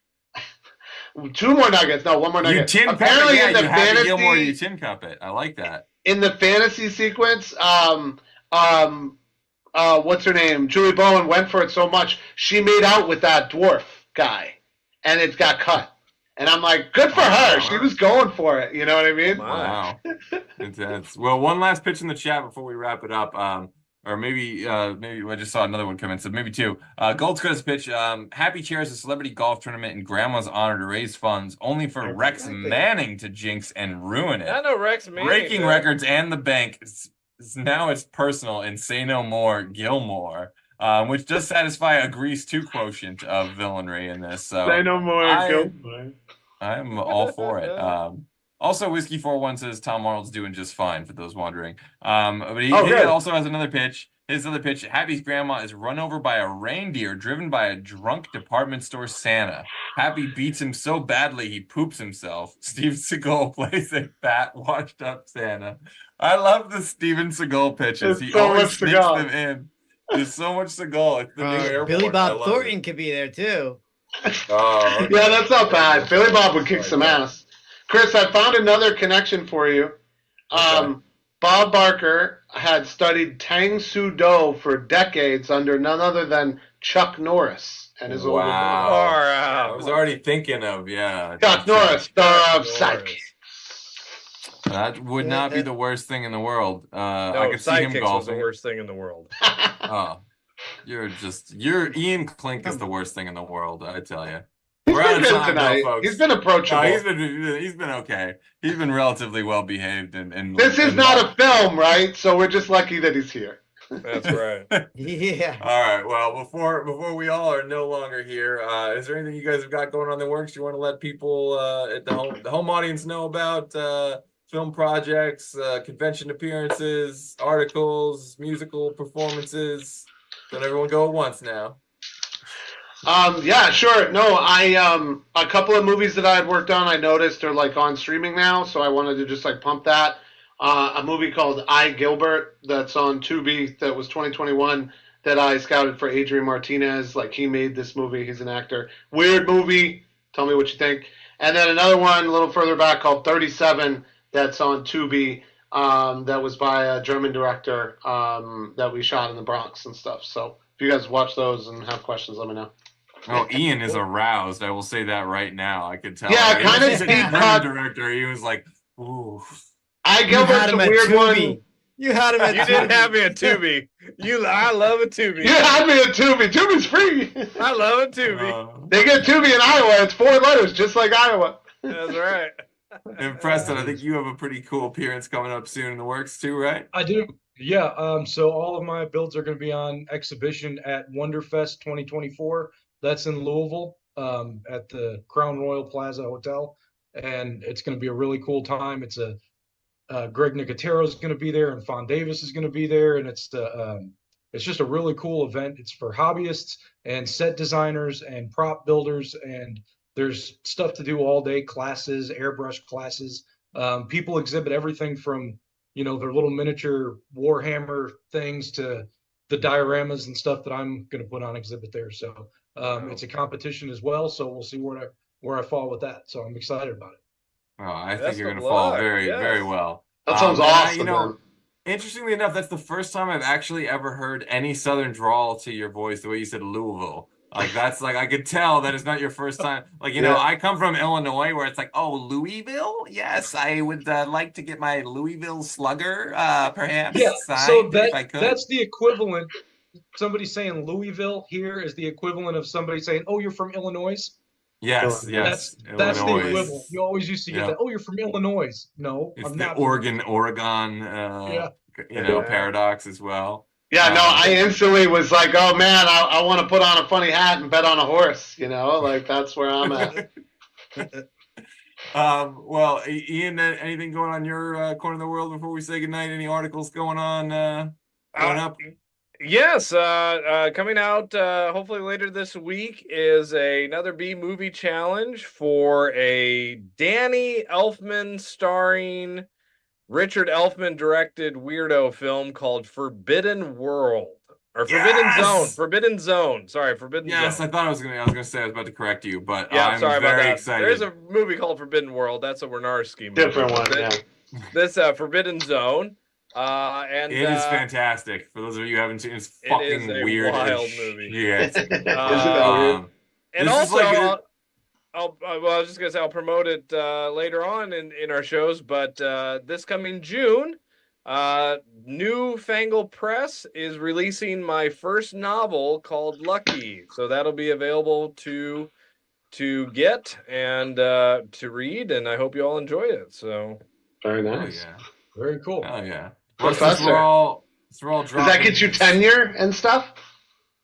Two more nuggets. No, one more You nugget. tin cup it. Apparently, Yeah, in the you Happy Gilmore, fantasy, you tin cup it. I like that. in the fantasy sequence, what's her name? Julie Bowen went for it so much she made out with that dwarf guy, and it got cut. And I'm like, good for her. She was going for it. You know what I mean? Wow. Intense. Well, one last pitch in the chat before we wrap it up. Or maybe I just saw another one come in, so maybe two. Gold's pitch. Happy chairs a celebrity golf tournament in Grandma's honor to raise funds, only for Rex Manning to jinx and ruin it. I know Rex Manning. Breaking records and the bank. Now it's personal and say no more, Gilmore. which does satisfy a Grease 2 quotient of villainry in this. So Say no more, I'm all for it. Also, Whiskey 41 says Tom Arnold's doing just fine, for those wondering. But he also has another pitch. His other pitch, Happy's grandma is run over by a reindeer driven by a drunk department store Santa. Happy beats him so badly he poops himself. Steve Seagal plays a fat, washed-up Santa. I love the Steven Seagal pitches. He always sneaks them in. There's so much Seagal. It's the new airport. Billy Bob Thornton could be there, too. Oh, yeah, that's not bad. Billy Bob would kick some ass. Chris, I found another connection for you. Bob Barker had studied Tang Soo Do for decades under none other than Chuck Norris and his older brother. I was already thinking of, Chuck Norris, star of Sidekicks. That would not be the worst thing in the world. I could see him Sidekicks golfing. was the worst thing in the world. Oh, Ian Klink is the worst thing in the world, I tell you. He's been good tonight. Folks. He's been approachable. No, he's been okay. He's been relatively well behaved. And this is not a film, right? So we're just lucky that he's here. That's right. Yeah. All right. Well, before we all are no longer here, is there anything you guys have got going on in the works you want to let people at the home audience know about? Film projects, convention appearances, articles, musical performances. Don't everyone go at once now. Yeah, sure. No, a couple of movies that I had worked on, I noticed are like on streaming now, so I wanted to just like pump that. A movie called I, Gilbert that's on Tubi that was 2021 that I scouted for Adrian Martinez. Like he made this movie. He's an actor. Weird movie. Tell me what you think. And then another one a little further back called 37 that's on Tubi that was by a German director that we shot in the Bronx and stuff. So if you guys watch those and have questions, let me know. Oh, Ian is aroused. I will say that right now. I could tell. Yeah, kind of deep cut director. He was like, "Ooh." I Gilbert's a weird one. You had him at You didn't have me at Tubi. I love a Tubi. You had me at Tubi. Tubi's free. I love a Tubi. They get Tubi in Iowa. It's 4 letters, just like Iowa. That's right. And Preston, I think you have a pretty cool appearance coming up soon in the works too, right? I do. Yeah. So all of my builds are going to be on exhibition at Wonderfest 2024. That's in Louisville at the Crown Royal Plaza Hotel. And it's going to be a really cool time. It's Greg Nicotero is going to be there and Fawn Davis is going to be there. And it's just a really cool event. It's for hobbyists and set designers and prop builders. And there's stuff to do all day, classes, airbrush classes. People exhibit everything from, their little miniature Warhammer things to the dioramas and stuff that I'm going to put on exhibit there. So it's a competition as well. So we'll see where I fall with that. So I'm excited about it. Oh, I think you're going to fall very, very well. That sounds awesome. Interestingly enough, that's the first time I've actually ever heard any Southern drawl to your voice, the way you said Louisville. Like, that's like, I could tell that it's not your first time. Like, I come from Illinois where it's like, oh, Louisville? Yes, I would like to get my Louisville slugger, perhaps. Yeah, so if I could. That's the equivalent. Somebody saying Louisville here is the equivalent of somebody saying, oh, you're from Illinois? Yes. That's the equivalent. You always used to get that. Oh, you're from Illinois. No, it's I'm the not. Oregon, paradox as well. Yeah, no, I instantly was like, oh man, I want to put on a funny hat and bet on a horse, like that's where I'm at. Well, Ian, anything going on your corner of the world before we say goodnight? Any articles going on going up? Yes, coming out hopefully later this week is another B movie challenge for a Danny Elfman starring Richard Elfman directed weirdo film called Forbidden World or Forbidden Zone. Sorry, Forbidden Zone. Yes, I thought I was gonna say I was about to correct you, but yeah, I'm sorry very about that. excited. There's a movie called Forbidden World. That's a Wynarski movie. Different one, yeah. This Forbidden Zone. And it is fantastic. For those of you who haven't seen it, it's fucking weird. Wild movie. Yeah. And also, I was just gonna say I'll promote it later on in our shows, but this coming June, Newfangle Press is releasing my first novel called Lucky, so that'll be available to get and to read, and I hope you all enjoy it. So very nice, very cool. Oh yeah. Professor, we're all does that get you tenure and stuff?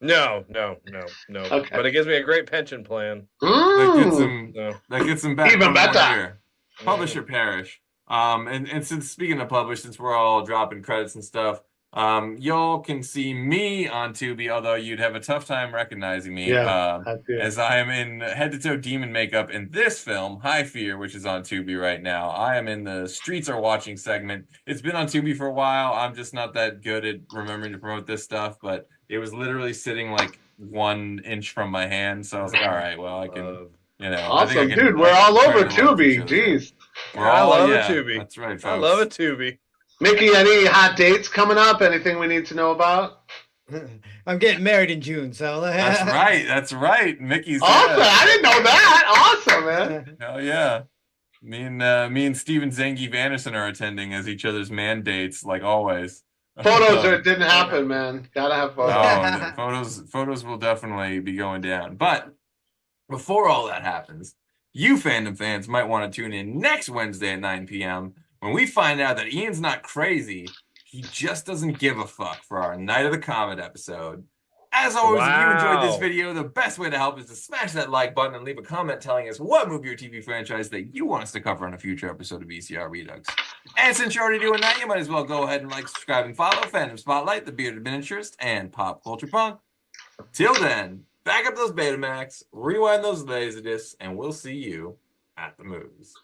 No. Okay. But it gives me a great pension plan. That gets them back Even one more better. year. Publish or perish. And since speaking of publish, since we're all dropping credits and stuff, y'all can see me on Tubi, although you'd have a tough time recognizing me. As I am in head-to-toe demon makeup in this film, High Fear, which is on Tubi right now. I am in the Streets Are Watching segment. It's been on Tubi for a while. I'm just not that good at remembering to promote this stuff, but it was literally sitting like 1 inch from my hand, so I was like, all right, well, I can, you know. Awesome, I think I can, dude. We're all turn over the left Tubi. and show this. Jeez. I love a Tubi. That's right, folks. I love a Tubi. Mickey, any hot dates coming up? Anything we need to know about? I'm getting married in June, so That's right. Mickey's awesome. I didn't know that. Awesome, man. Hell yeah. Me and Steven Zangief Anderson are attending as each other's man dates, like always. Photos didn't happen, man. Gotta have photos. Photos will definitely be going down. But before all that happens, you Fandom fans might want to tune in next Wednesday at 9 p.m. when we find out that Ian's not crazy. He just doesn't give a fuck for our Night of the Comet episode. As always, if you enjoyed this video, the best way to help is to smash that like button and leave a comment telling us what movie or TV franchise that you want us to cover on a future episode of VCR Redux. And since you're already doing that, you might as well go ahead and like, subscribe, and follow Fandom Spotlight, The Bearded Miniaturist, and Pop Culture Punk. Till then, back up those Betamax, rewind those Laserdiscs, and we'll see you at the movies.